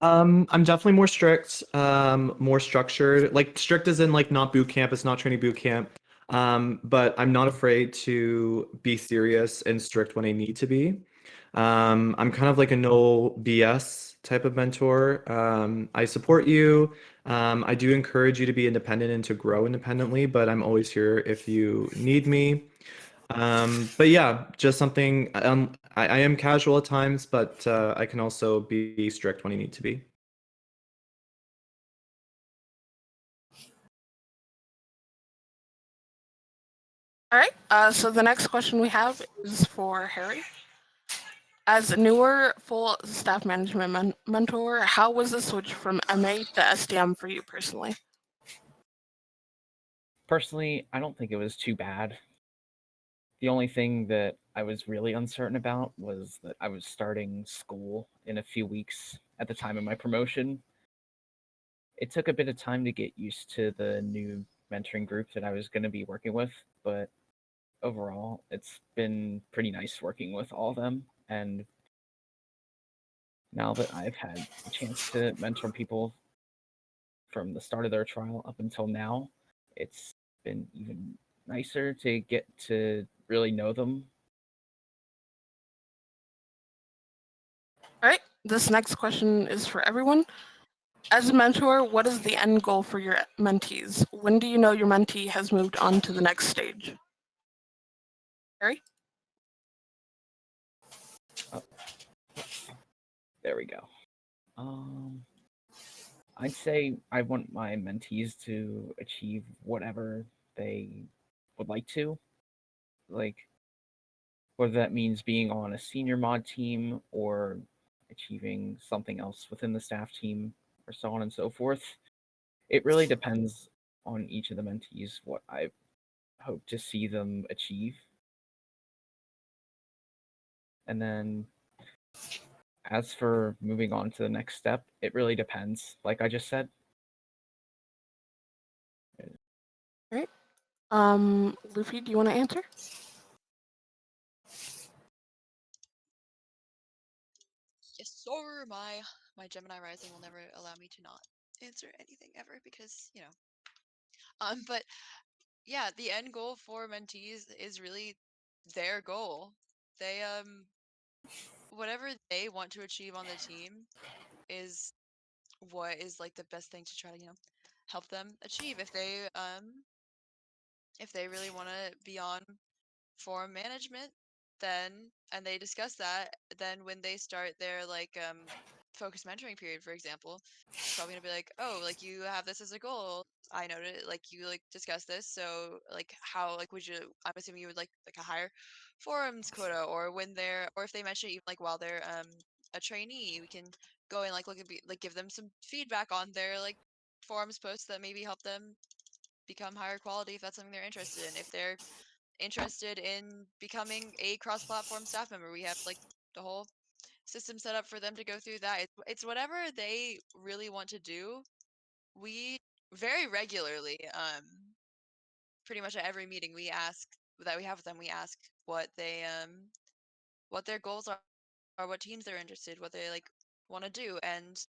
I'm definitely more strict, more structured. Like strict as in like not boot camp, it's not training boot camp. But I'm not afraid to be serious and strict when I need to be. I'm kind of like a no BS type of mentor. I support you. I do encourage you to be independent and to grow independently, but I'm always here if you need me. But yeah, just something. I am casual at times, but I can also be strict when I need to be. All right. So the next question we have is for Harry. As a newer full staff management mentor, how was the switch from MA to SDM for you personally? Personally, I don't think it was too bad. The only thing that I was really uncertain about was that I was starting school in a few weeks at the time of my promotion. It took a bit of time to get used to the new mentoring group that I was going to be working with, but overall, it's been pretty nice working with all of them. And now that I've had a chance to mentor people from the start of their trial up until now, it's been even nicer to get to really know them. All right. This next question is for everyone. As a mentor, what is the end goal for your mentees? When do you know your mentee has moved on to the next stage? Harry? Oh, there we go. I'd say I want my mentees to achieve whatever they would like to. Like, whether that means being on a senior mod team or achieving something else within the staff team or so on and so forth. It really depends on each of the mentees what I hope to see them achieve. And then as for moving on to the next step, it really depends, like I just said. Luffy, do you want to answer? Yes, sir. My Gemini rising will never allow me to not answer anything ever because But yeah, the end goal for mentees is really their goal. They whatever they want to achieve on the team is what is like the best thing to try to help them achieve. If they really want to be on forum management, then and they discuss that, then when they start their like focus mentoring period, for example, it's probably gonna be like, oh, like you have this as a goal. I noted like you like discuss this, so like how like would you? I'm assuming you would like a higher forums quota, or when they're or if they mention it even like while they're a trainee, we can go and like look at like give them some feedback on their like forums posts that maybe help them become higher quality if that's something they're interested in. If they're interested in becoming a cross-platform staff member, we have like the whole system set up for them to go through that. It's whatever they really want to do. We very regularly, pretty much at every meeting we ask that we have with them, we ask what what their goals are, what teams they're interested, what they like want to do, and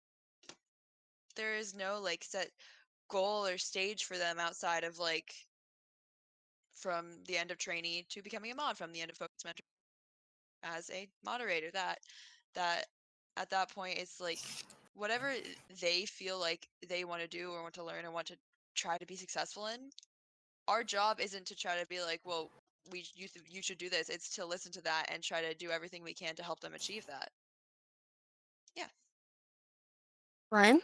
there is no like set goal or stage for them outside of like from the end of trainee to becoming a mod, from the end of focus mentor as a moderator. That at that point it's like whatever they feel like they want to do or want to learn or want to try to be successful in. Our job isn't to try to be like, well, you should do this. It's to listen to that and try to do everything we can to help them achieve that. Yeah. Ryan?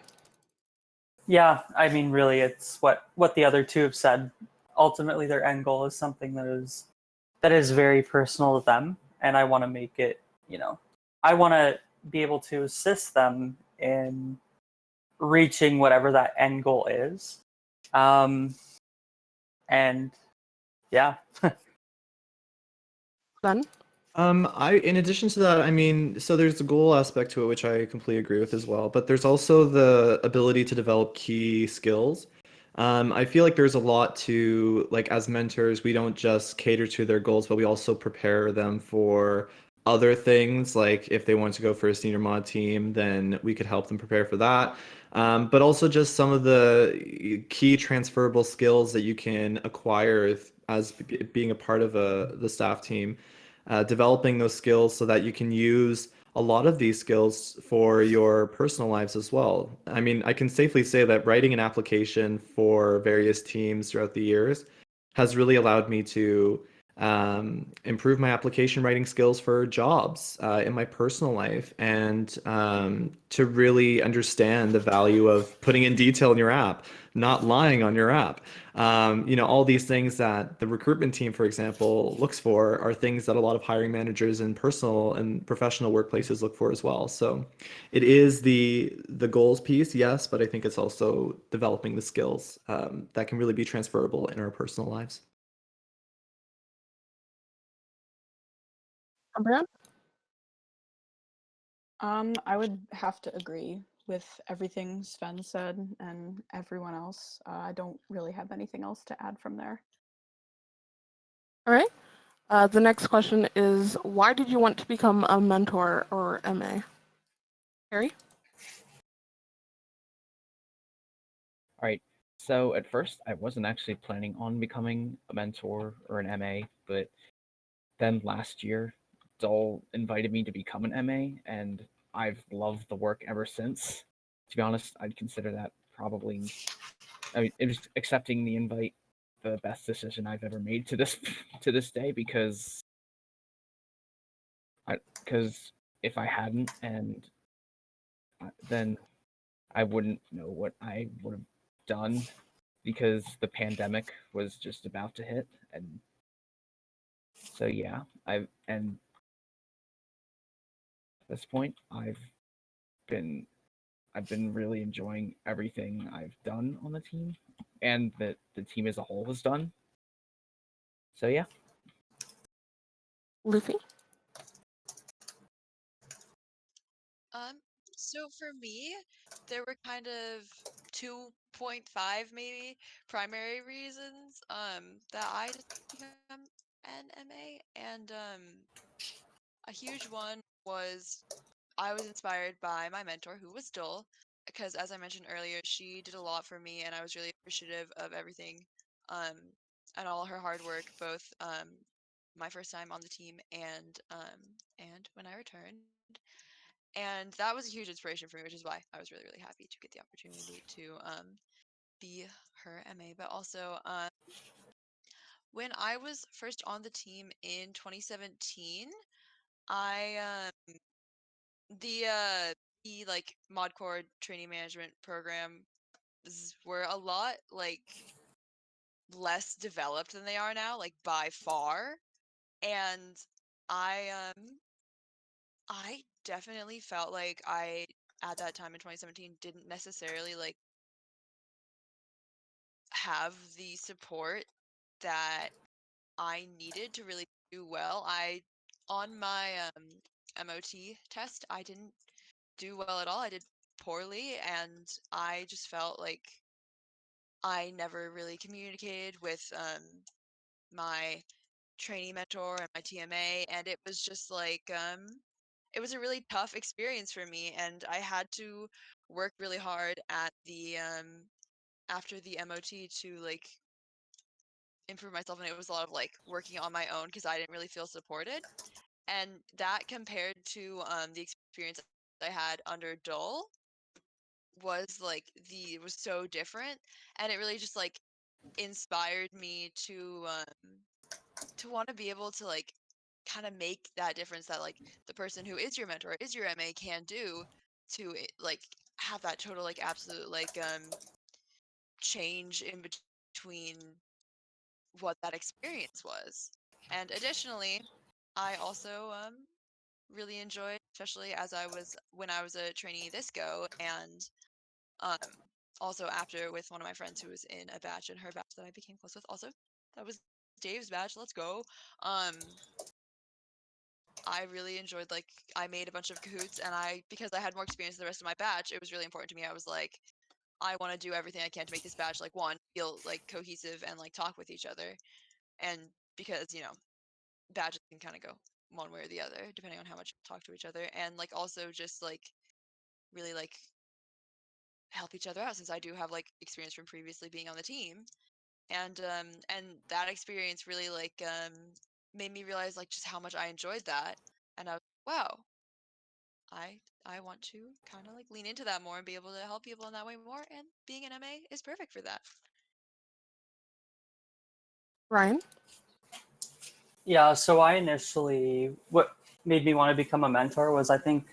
Yeah, I mean, really, it's what the other two have said. Ultimately, their end goal is something that is very personal to them, and I want to make it. I want to be able to assist them in reaching whatever that end goal is. And yeah, Ben? In addition to that, I mean, so there's the goal aspect to it, which I completely agree with as well, but there's also the ability to develop key skills. I feel like there's a lot to, like, as mentors, we don't just cater to their goals, but we also prepare them for other things. Like, if they want to go for a senior mod team, then we could help them prepare for that. But also just some of the key transferable skills that you can acquire as being a part of the staff team, developing those skills so that you can use a lot of these skills for your personal lives as well. I mean, I can safely say that writing an application for various teams throughout the years has really allowed me to improve my application writing skills for jobs in my personal life, and to really understand the value of putting in detail in your app, not lying on your app. All these things that the recruitment team, for example, looks for are things that a lot of hiring managers in personal and professional workplaces look for as well. So it is the goals piece, yes, but I think it's also developing the skills that can really be transferable in our personal lives. Brian? I would have to agree with everything Sven said and everyone else. I don't really have anything else to add from there. All right. The next question is, why did you want to become a mentor or MA? Harry? All right. So at first, I wasn't actually planning on becoming a mentor or an MA, but then last year, Dole invited me to become an MA, and I've loved the work ever since. To be honest, I'd consider that probably, I mean, it was accepting the invite the best decision I've ever made to this to this day, because if I hadn't, then I wouldn't know what I would have done, because the pandemic was just about to hit, and so yeah, at this point been I've been really enjoying everything I've done on the team, and that the team as a whole has done. So yeah. Luffy? Um, so for me, there were kind of 2.5 maybe primary reasons that I decided to become an MA, and a huge one was I was inspired by my mentor, who was Dole, because as I mentioned earlier, she did a lot for me, and I was really appreciative of everything, um, and all her hard work, both my first time on the team and when I returned. And that was a huge inspiration for me, which is why I was really, really happy to get the opportunity to be her MA. But also, when I was first on the team in 2017, I the like mod core training management program were a lot like less developed than they are now, like by far. And I definitely felt like I at that time in 2017 didn't necessarily like have the support that I needed to really do well. I on my MOT test, I didn't do well at all. I did poorly, and I just felt like I never really communicated with my trainee mentor and my TMA, and it was just like it was a really tough experience for me, and I had to work really hard at the after the MOT to like improve myself, and it was a lot of like working on my own because I didn't really feel supported. And that compared to the experience I had under Dole was like the was so different, and it really just like inspired me to want to be able to like kind of make that difference that like the person who is your mentor is your MA can do to like have that total like absolute like change in between what that experience was. And additionally, I also really enjoyed, especially as I was when I was a trainee this go, and um, also after with one of my friends who was in a batch and her batch that I became close with. Also, that was Dave's batch. Let's go. Um, I really enjoyed like I made a bunch of cahoots, and I because I had more experience than the rest of my batch, it was really important to me. I was like, I want to do everything I can to make this batch like one feel like cohesive and like talk with each other, and because badges can kind of go one way or the other depending on how much you talk to each other, and like also just like really like help each other out since I do have like experience from previously being on the team, and that experience really like made me realize like just how much I enjoyed that, and I was wow, I want to kind of like lean into that more and be able to help people in that way more, and being an MA is perfect for that. Ryan? Yeah, so I initially, what made me want to become a mentor was I think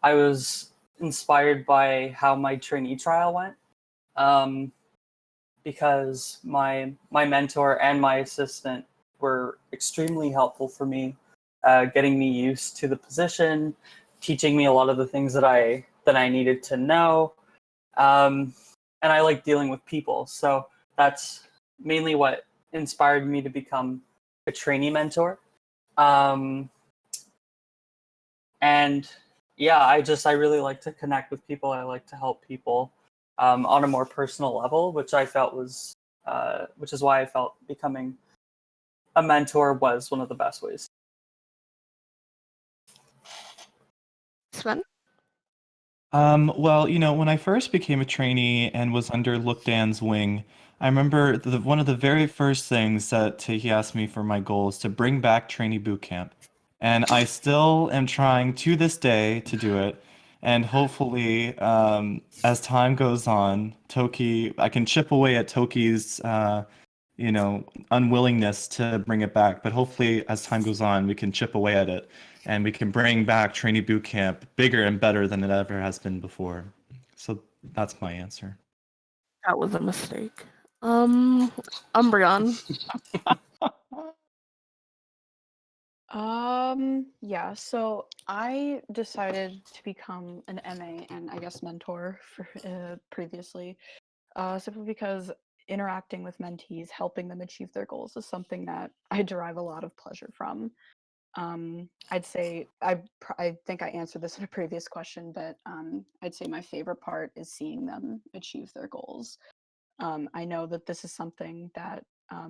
I was inspired by how my trainee trial went. Um, because my mentor and my assistant were extremely helpful for me, getting me used to the position, teaching me a lot of the things that I needed to know, um, and I like dealing with people. So that's mainly what inspired me to become a trainee mentor. Um, and yeah, I really like to connect with people. I like to help people on a more personal level, which I felt was, which is why I felt becoming a mentor was one of the best ways. Sven? Well, when I first became a trainee and was under Look Dan's wing, I remember one of the very first things that he asked me for my goal is to bring back trainee boot camp. And I still am trying to this day to do it. And hopefully, as time goes on, I can chip away at Toki's, unwillingness to bring it back. But hopefully, as time goes on, we can chip away at it and we can bring back trainee boot camp bigger and better than it ever has been before. So that's my answer. That was a mistake. Umbreon? Yeah, so I decided to become an MA and I guess mentor for previously, simply because interacting with mentees, helping them achieve their goals is something that I derive a lot of pleasure from. I'd say I think I answered this in a previous question, but I'd say my favorite part is seeing them achieve their goals. I know that this is something that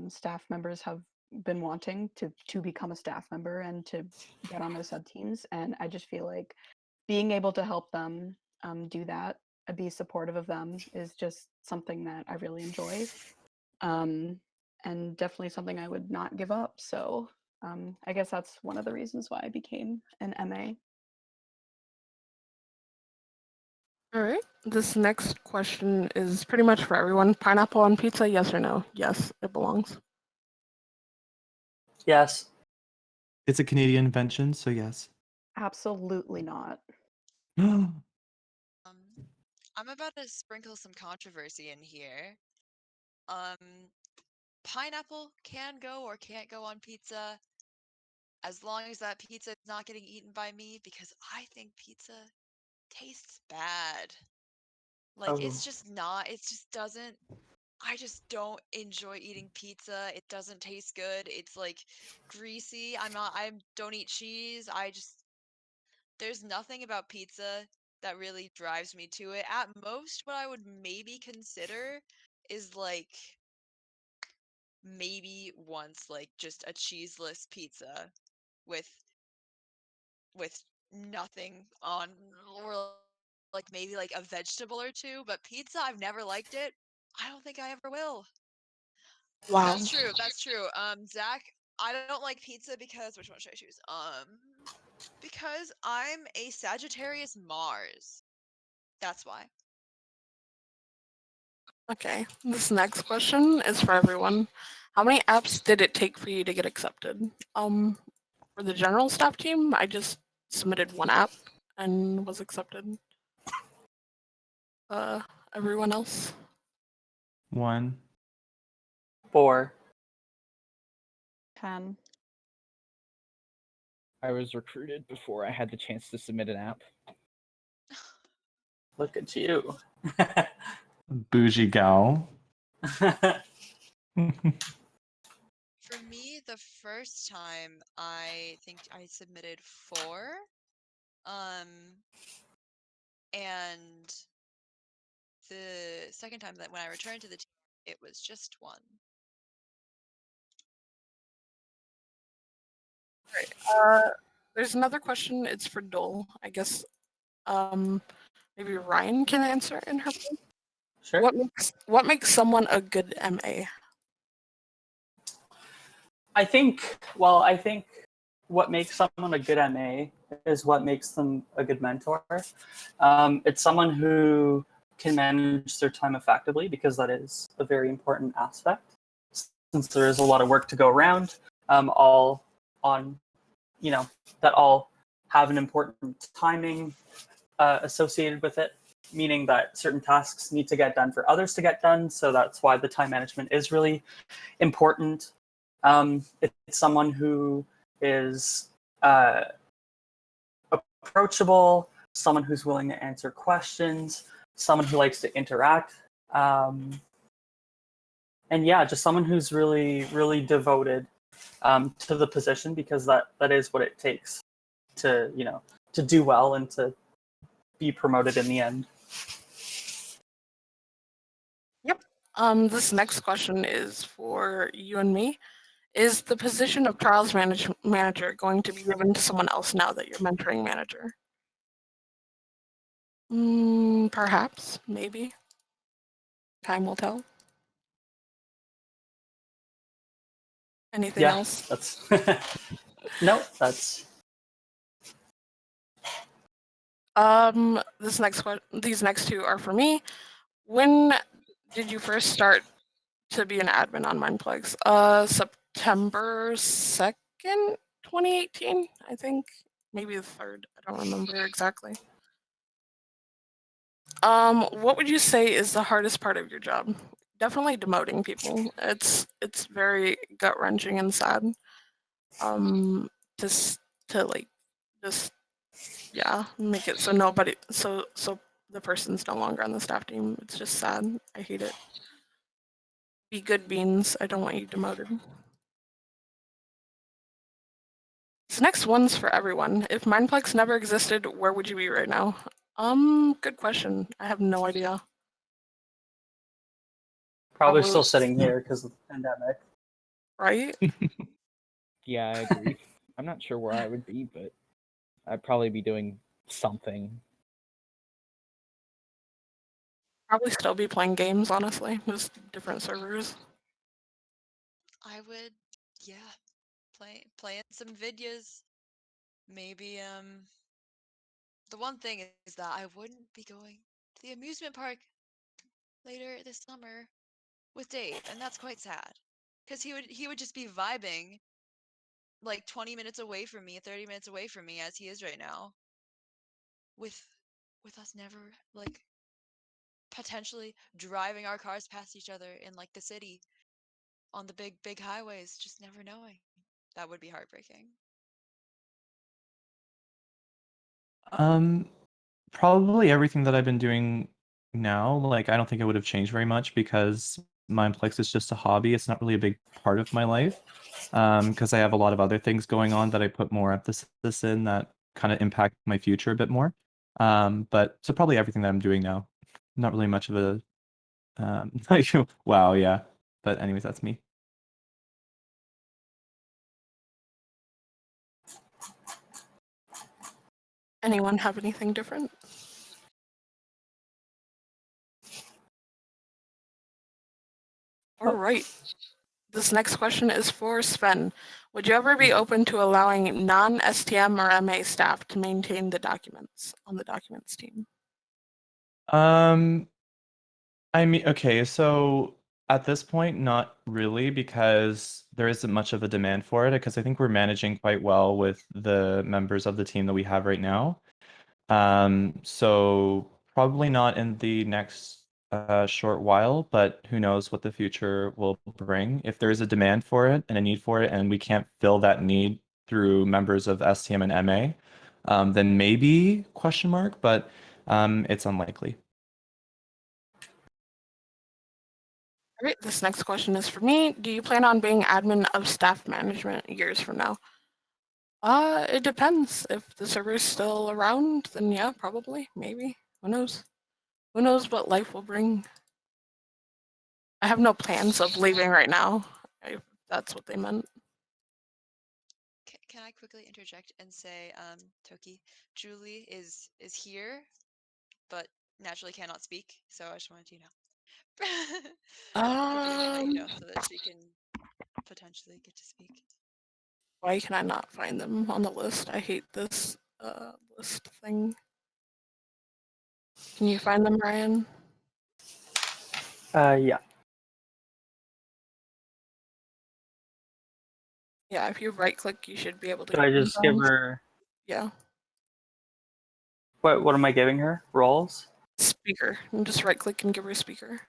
staff members have been wanting to become a staff member and to get on their sub teams, and I just feel like being able to help them do that, be supportive of them, is just something that I really enjoy, and definitely something I would not give up. So I guess that's one of the reasons why I became an MA. All right. This next question is pretty much for everyone. Pineapple on pizza, yes or no? Yes, it belongs. Yes. It's a Canadian invention, so yes. Absolutely not. Um, I'm about to sprinkle some controversy in here. Pineapple can go or can't go on pizza as long as that pizza is not getting eaten by me, because I think pizza tastes bad. Like, Oh. it's just not, it just doesn't, I just don't enjoy eating pizza. It doesn't taste good. It's like greasy. I don't eat cheese. There's nothing about pizza that really drives me to it. At most, what I would maybe consider is like maybe once like just a cheeseless pizza with nothing on, or like maybe like a vegetable or two, but pizza, I've never liked it. I don't think I ever will. Wow. That's true. That's true. Zach, I don't like pizza because, which one should I choose? Because I'm a Sagittarius Mars. That's why. Okay. This next question is for everyone. How many apps did it take for you to get accepted? For the general staff team, I just submitted one app and was accepted. Everyone else? 1. 4. 10. I was recruited before I had the chance to submit an app. Look at you. Bougie gal. For me, the first time I think I submitted 4. And the second time that when I returned to the team, it was just 1. There's another question. It's for Dole. I guess maybe Ryan can answer in her place. Sure. What makes someone a good MA? I think what makes someone a good MA is what makes them a good mentor. It's someone who can manage their time effectively, because that is a very important aspect. Since there is a lot of work to go around, all on, that all have an important timing associated with it, meaning that certain tasks need to get done for others to get done. So that's why the time management is really important. It's someone who is approachable, someone who's willing to answer questions, someone who likes to interact, and yeah, just someone who's really, really devoted to the position, because that is what it takes to to do well and to be promoted in the end. Yep. This next question is for you and me. Is the position of trials manager going to be given to someone else now that you're mentoring manager? Perhaps, maybe. Time will tell. Anything Yeah, else? that's no, that's These next two are for me. When did you first start to be an admin on Mineplex? September 2nd, 2018, I think. Maybe the 3rd. I don't remember exactly. What would you say is the hardest part of your job? Definitely demoting people. It's very gut wrenching and sad. Just to like just make it so nobody so the person's no longer on the staff team. It's just sad. I hate it. Be good, Beans. I don't want you demoted. This next one's for everyone. If Mineplex never existed, where would you be right now? Good question. I have no idea. Probably Probably- still sitting here because of the pandemic. Right? Yeah, I agree. I'm not sure where I would be, but I'd probably be doing something. Probably still be playing games, honestly. Just different servers. I would, yeah, playing some videos. Maybe the one thing is that I wouldn't be going to the amusement park later this summer with Dave, and that's quite sad. Because he would just be vibing like 20 minutes away from me, 30 minutes away from me as he is right now. With us never like potentially driving our cars past each other in like the city on the big highways, just never knowing. That would be heartbreaking. Probably everything that I've been doing now. Like, I don't think it would have changed very much because Mineplex is just a hobby. It's not really a big part of my life. Because I have a lot of other things going on that I put more emphasis in that kind of impact my future a bit more. But so probably everything that I'm doing now. Not really much of a like, wow, yeah. But anyways, that's me. Anyone have anything different? All right. This next question is for Sven. Would you ever be open to allowing non-STM or MA staff to maintain the documents on the documents team? I mean, okay, so at this point, not really, because there isn't much of a demand for it, because I think we're managing quite well with the members of the team that we have right now. So probably not in the next short while, but who knows what the future will bring. If there is a demand for it and a need for it, and we can't fill that need through members of STM and MA, then maybe question mark, but it's unlikely. All right, this next question is for me. Do you plan on being admin of staff management years from now? It depends. If the server's still around, then yeah, probably, maybe. Who knows? Who knows what life will bring? I have no plans of leaving right now, if that's what they meant. Can I quickly interject and say, Toki, Julie is here, but naturally cannot speak. So I just wanted you to know. Quickly let you know so that she can potentially get to speak. Why can I not find them on the list? I hate this list thing. Can you find them, Ryan? Yeah. Yeah, if you right click, you should be able to. Do I just give her Yeah, what am I giving her? Roles? speaker. And just right click and give her speaker.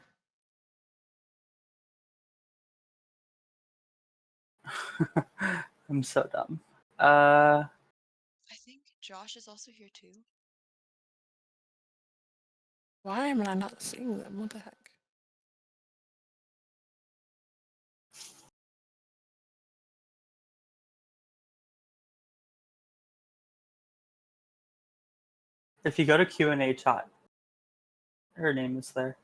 I'm so dumb. I think Josh is also here too. Why am I not seeing them? What the heck? If you go to Q&A chat, her name is there.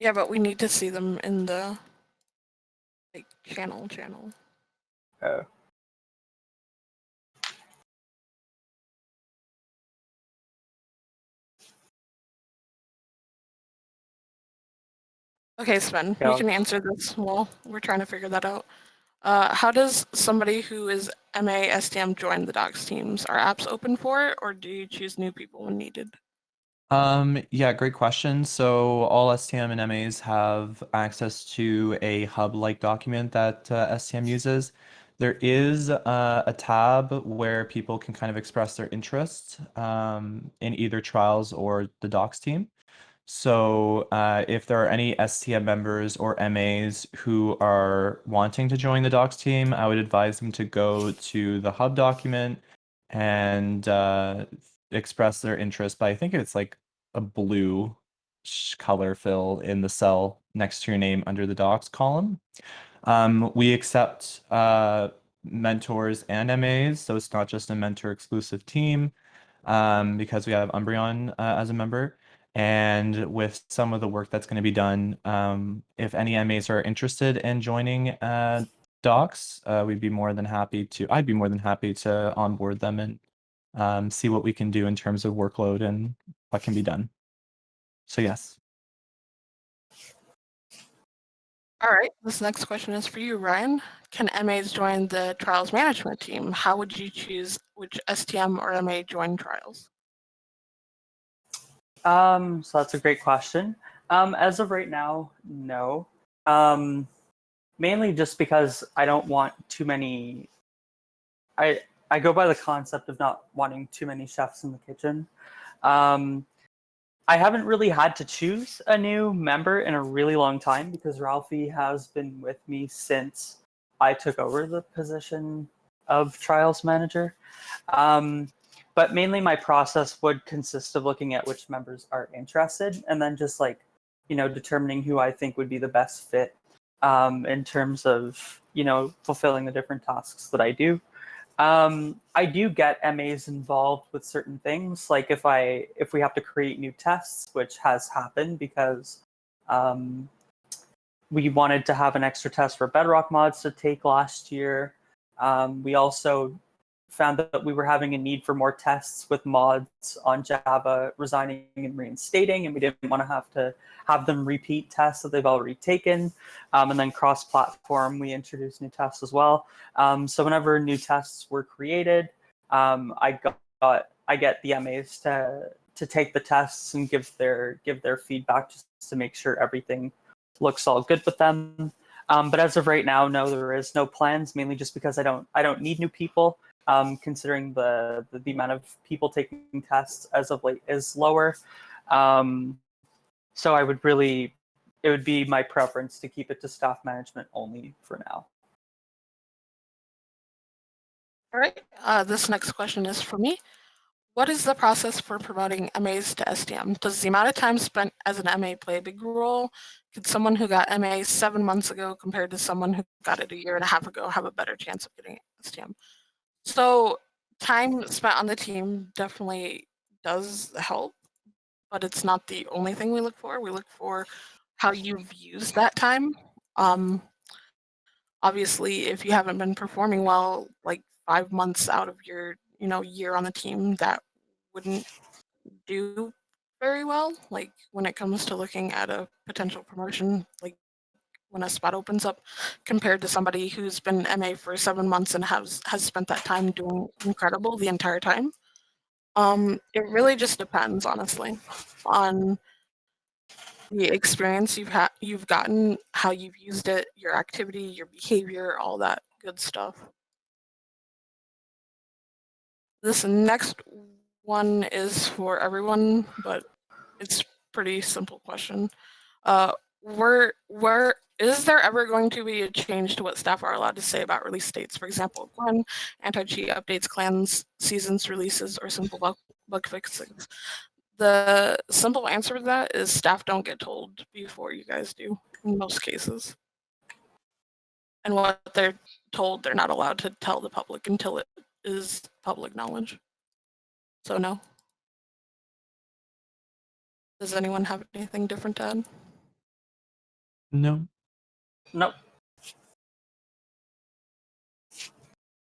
Yeah, but we need to see them in the like channel. Oh. Okay, Sven, Yeah. you can answer this while we're trying to figure that out. How does somebody who is MA STM join the docs teams? Are apps open for it, or do you choose new people when needed? Yeah, great question. So all STM and MAs have access to a hub-like document that STM uses. There is a tab where people can kind of express their interest in either trials or the docs team. So if there are any STM members or MAs who are wanting to join the docs team, I would advise them to go to the hub document and express their interest by, I think it's like a blue color fill in the cell next to your name under the docs column. We accept mentors and MAs, so it's not just a mentor exclusive team, because we have Umbreon as a member. And with some of the work that's going to be done, if any MAs are interested in joining docs, I'd be more than happy to onboard them and see what we can do in terms of workload and what can be done. So yes. All right, this next question is for you, Ryan. Can MAs join the trials management team? How would you choose which STM or MA join trials? So that's a great question. As of right now, no. Mainly just because I don't want too many. I go by the concept of not wanting too many chefs in the kitchen. I haven't really had to choose a new member in a really long time because Ralphie has been with me since I took over the position of trials manager. But mainly my process would consist of looking at which members are interested and then just like, determining who I think would be the best fit in terms of, fulfilling the different tasks that I do. I do get MAs involved with certain things, like if we have to create new tests, which has happened because we wanted to have an extra test for Bedrock mods to take last year. We also found that we were having a need for more tests with mods on Java resigning and reinstating, and we didn't want to have them repeat tests that they've already taken. And then cross-platform, we introduced new tests as well. So whenever new tests were created, I get the MAs to take the tests and give their feedback just to make sure everything looks all good with them. But as of right now, no, there is no plans. Mainly just because I don't need new people. Considering the amount of people taking tests as of late is lower. So it would be my preference to keep it to staff management only for now. All right, this next question is for me. What is the process for promoting MAs to STM? Does the amount of time spent as an MA play a big role? Could someone who got MA 7 months ago compared to someone who got it a year and a half ago have a better chance of getting STM? So time spent on the team definitely does help, but it's not the only thing we look for. We look for how you've used that time. Obviously, if you haven't been performing well, like 5 months out of your year on the team, that wouldn't do very well. Like when it comes to looking at a potential promotion, like when a spot opens up, compared to somebody who's been MA for 7 months and has spent that time doing incredible the entire time. It really just depends, honestly, on the experience you've gotten, how you've used it, your activity, your behavior, all that good stuff. This next one is for everyone, but it's pretty simple question. Where is there ever going to be a change to what staff are allowed to say about release dates? For example, Gwen, anti-cheat updates, clans, seasons, releases, or simple bug fixes? The simple answer to that is staff don't get told before you guys do, in most cases. And what they're told, they're not allowed to tell the public until it is public knowledge. So no. Does anyone have anything different to add? No. Nope.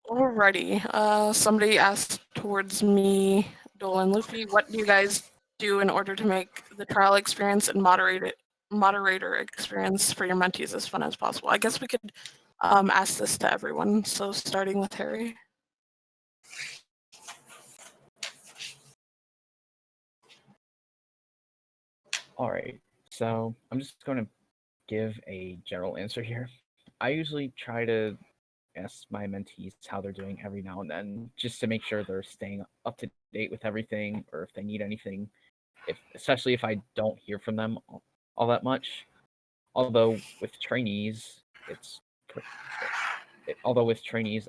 Alrighty. Somebody asked towards me, Dolan Luffy, what do you guys do in order to make the trial experience and moderator experience for your mentees as fun as possible? I guess we could ask this to everyone. So starting with Harry. All right, so I'm just going to give a general answer here. I usually try to ask my mentees how they're doing every now and then, just to make sure they're staying up to date with everything, or if they need anything. Especially if I don't hear from them all that much. Although with trainees,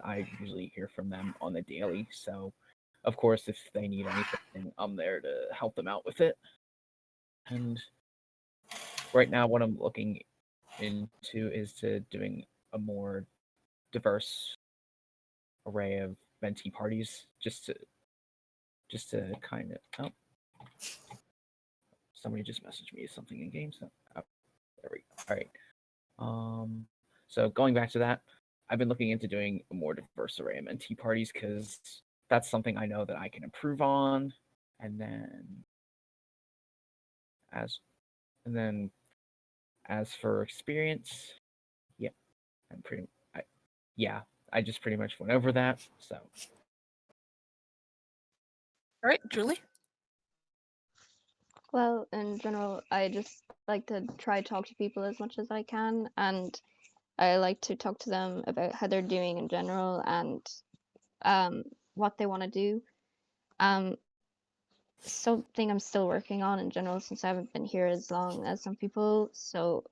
I usually hear from them on the daily. So, of course, if they need anything, I'm there to help them out with it. And right now what I'm looking into is to doing a more diverse array of mentee parties, just to kind of. Oh, somebody just messaged me something in game. So there we go. All right. So going back to that, I've been looking into doing a more diverse array of mentee parties because that's something I know that I can improve on, and as then as for experience, yeah, I'm pretty. I just pretty much went over that. So All right, Julie. Well, in general, I just like to try to talk to people as much as I can, and I like to talk to them about how they're doing in general and what they want to do. Um, Something I'm still working on in general since I haven't been here as long as some people. So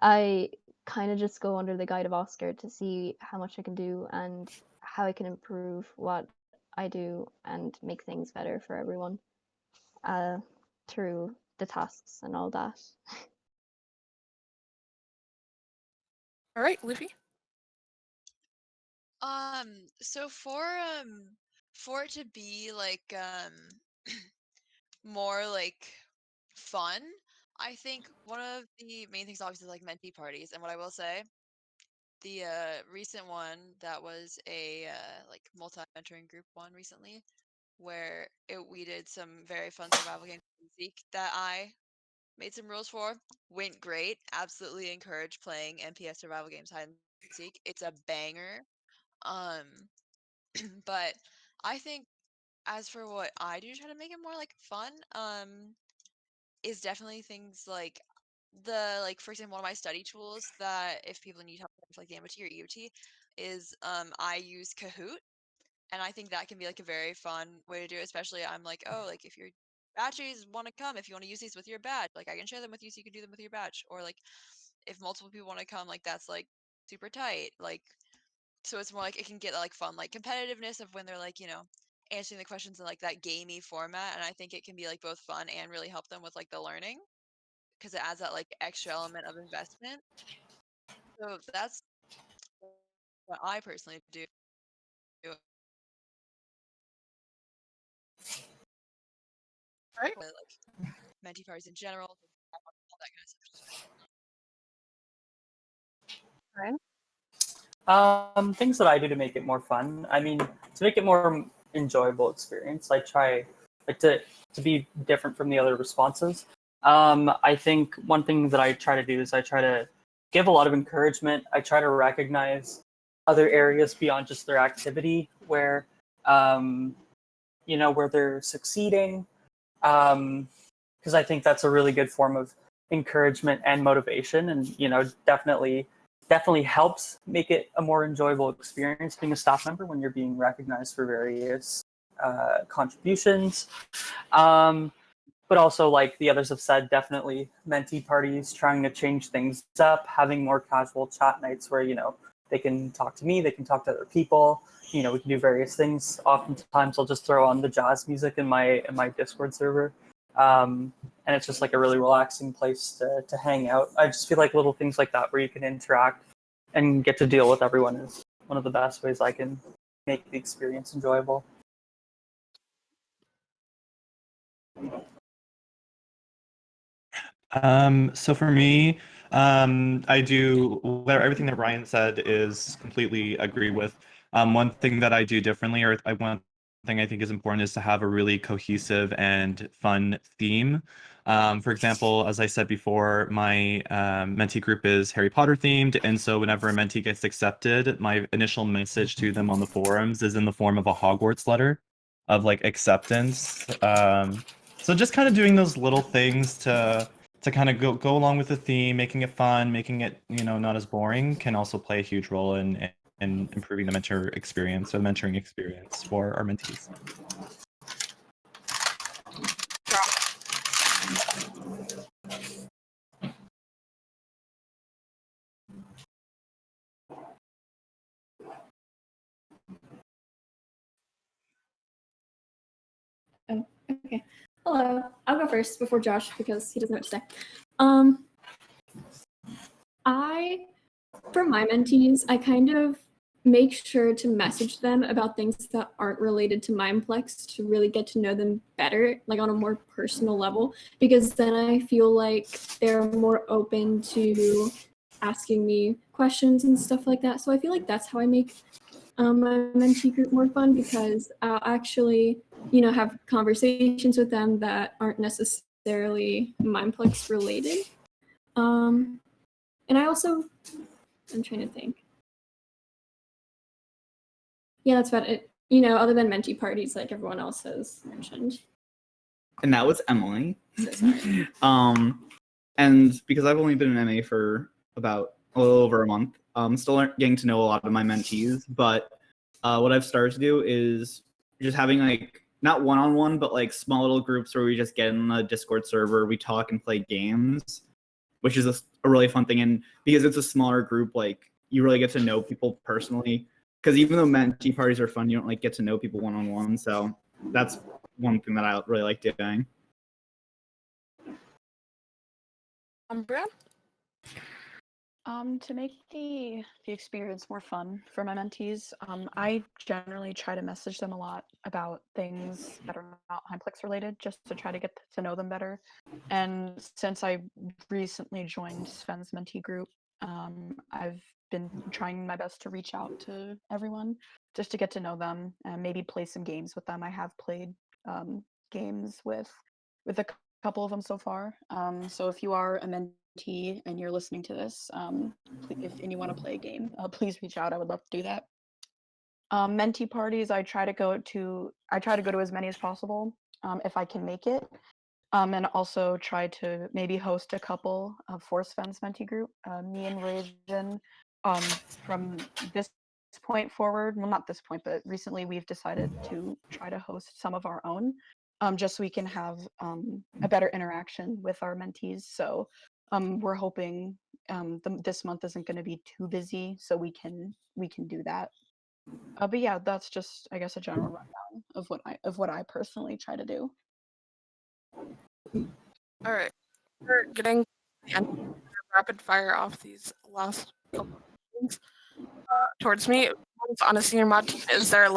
I kind of just go under the guide of Oscar to see how much I can do and how I can improve what I do and make things better for everyone through the tasks and all that. All right, Livy. So for it to be like more like fun, I think one of the main things obviously is like mentee parties. And what I will say, the recent one that was a like multi-mentoring group one recently, where we did some very fun survival games that I made some rules for, went great. Absolutely encourage playing NPS survival games hide and seek. It's a banger. Um, but I think as for what I do to try to make it more like fun, is definitely things like for example, one of my study tools that if people need help with like the MOT or EOT is I use Kahoot, and I think that can be like a very fun way to do it. Especially I'm like, oh, like if your batches want to come, if you want to use these with your badge, like I can share them with you so you can do them with your badge. Or like if multiple people want to come, like that's like super tight. Like so it's more like it can get like fun, like competitiveness of when they're like, answering the questions in like that gamey format. And I think it can be like both fun and really help them with like the learning because it adds that like extra element of investment. So that's what I personally do. All right. Like mentee parties in general, all that kind of stuff. Things that I do to make it more fun. I mean, to make it more enjoyable experience, I try like to be different from the other responses. I think one thing that I try to do is I try to give a lot of encouragement. I try to recognize other areas beyond just their activity where where they're succeeding. Because I think that's a really good form of encouragement and motivation, and definitely helps make it a more enjoyable experience being a staff member when you're being recognized for various contributions. But also, like the others have said, definitely mentee parties, trying to change things up, having more casual chat nights where they can talk to me, they can talk to other people. We can do various things. Oftentimes, I'll just throw on the jazz music in my Discord server, and it's just like a really relaxing place to hang out. I just feel like little things like that where you can interact and get to deal with everyone is one of the best ways I can make the experience enjoyable. So for me, I do everything that Ryan said is completely agree with. One thing that I do differently, or one thing I think is important, is to have a really cohesive and fun theme. For example, as I said before, my mentee group is Harry Potter themed, and so whenever a mentee gets accepted, my initial message to them on the forums is in the form of a Hogwarts letter of like acceptance. So just kind of doing those little things to kind of go along with the theme, making it fun, making it not as boring, can also play a huge role in improving the mentor experience or the mentoring experience for our mentees. Oh, okay. Hello. I'll go first before Josh because he doesn't know what to say. For my mentees, I kind of make sure to message them about things that aren't related to Mineplex to really get to know them better, like on a more personal level, because then I feel like they're more open to asking me questions and stuff like that. So I feel like that's how I make my mentee group more fun, because I'll actually, have conversations with them that aren't necessarily Mineplex related. And I also, I'm trying to think. Yeah, that's about it. Other than mentee parties, like everyone else has mentioned. And that was Emily. So sorry. And because I've only been in MA for about a little over a month, I'm still getting to know a lot of my mentees. But what I've started to do is just having like not one-on-one, but like small little groups where we just get in a Discord server, we talk and play games, which is a really fun thing. And because it's a smaller group, like you really get to know people personally. Because even though mentee parties are fun, you don't like get to know people one-on-one. So that's one thing that I really like doing. Umbra? To make the experience more fun for my mentees, I generally try to message them a lot about things that are not Mineplex related, just to try to get to know them better. And since I recently joined Sven's mentee group, I've been trying my best to reach out to everyone just to get to know them and maybe play some games with them. I have played games with a couple of them so far. So if you are a mentee and you're listening to this, and you want to play a game, please reach out. I would love to do that. Mentee parties, I try to go to as many as possible, if I can make it. And also try to maybe host a couple of Force Fence mentee group. Me and Raven, from this point forward, well, not this point, but recently we've decided to try to host some of our own, just so we can have a better interaction with our mentees. So we're hoping this month isn't going to be too busy, so we can do that. But yeah, that's just, I guess, a general rundown of what I personally try to do. All right. We're getting to the end. Rapid fire off these last couple of questions. Towards me, on a senior mod team, is there a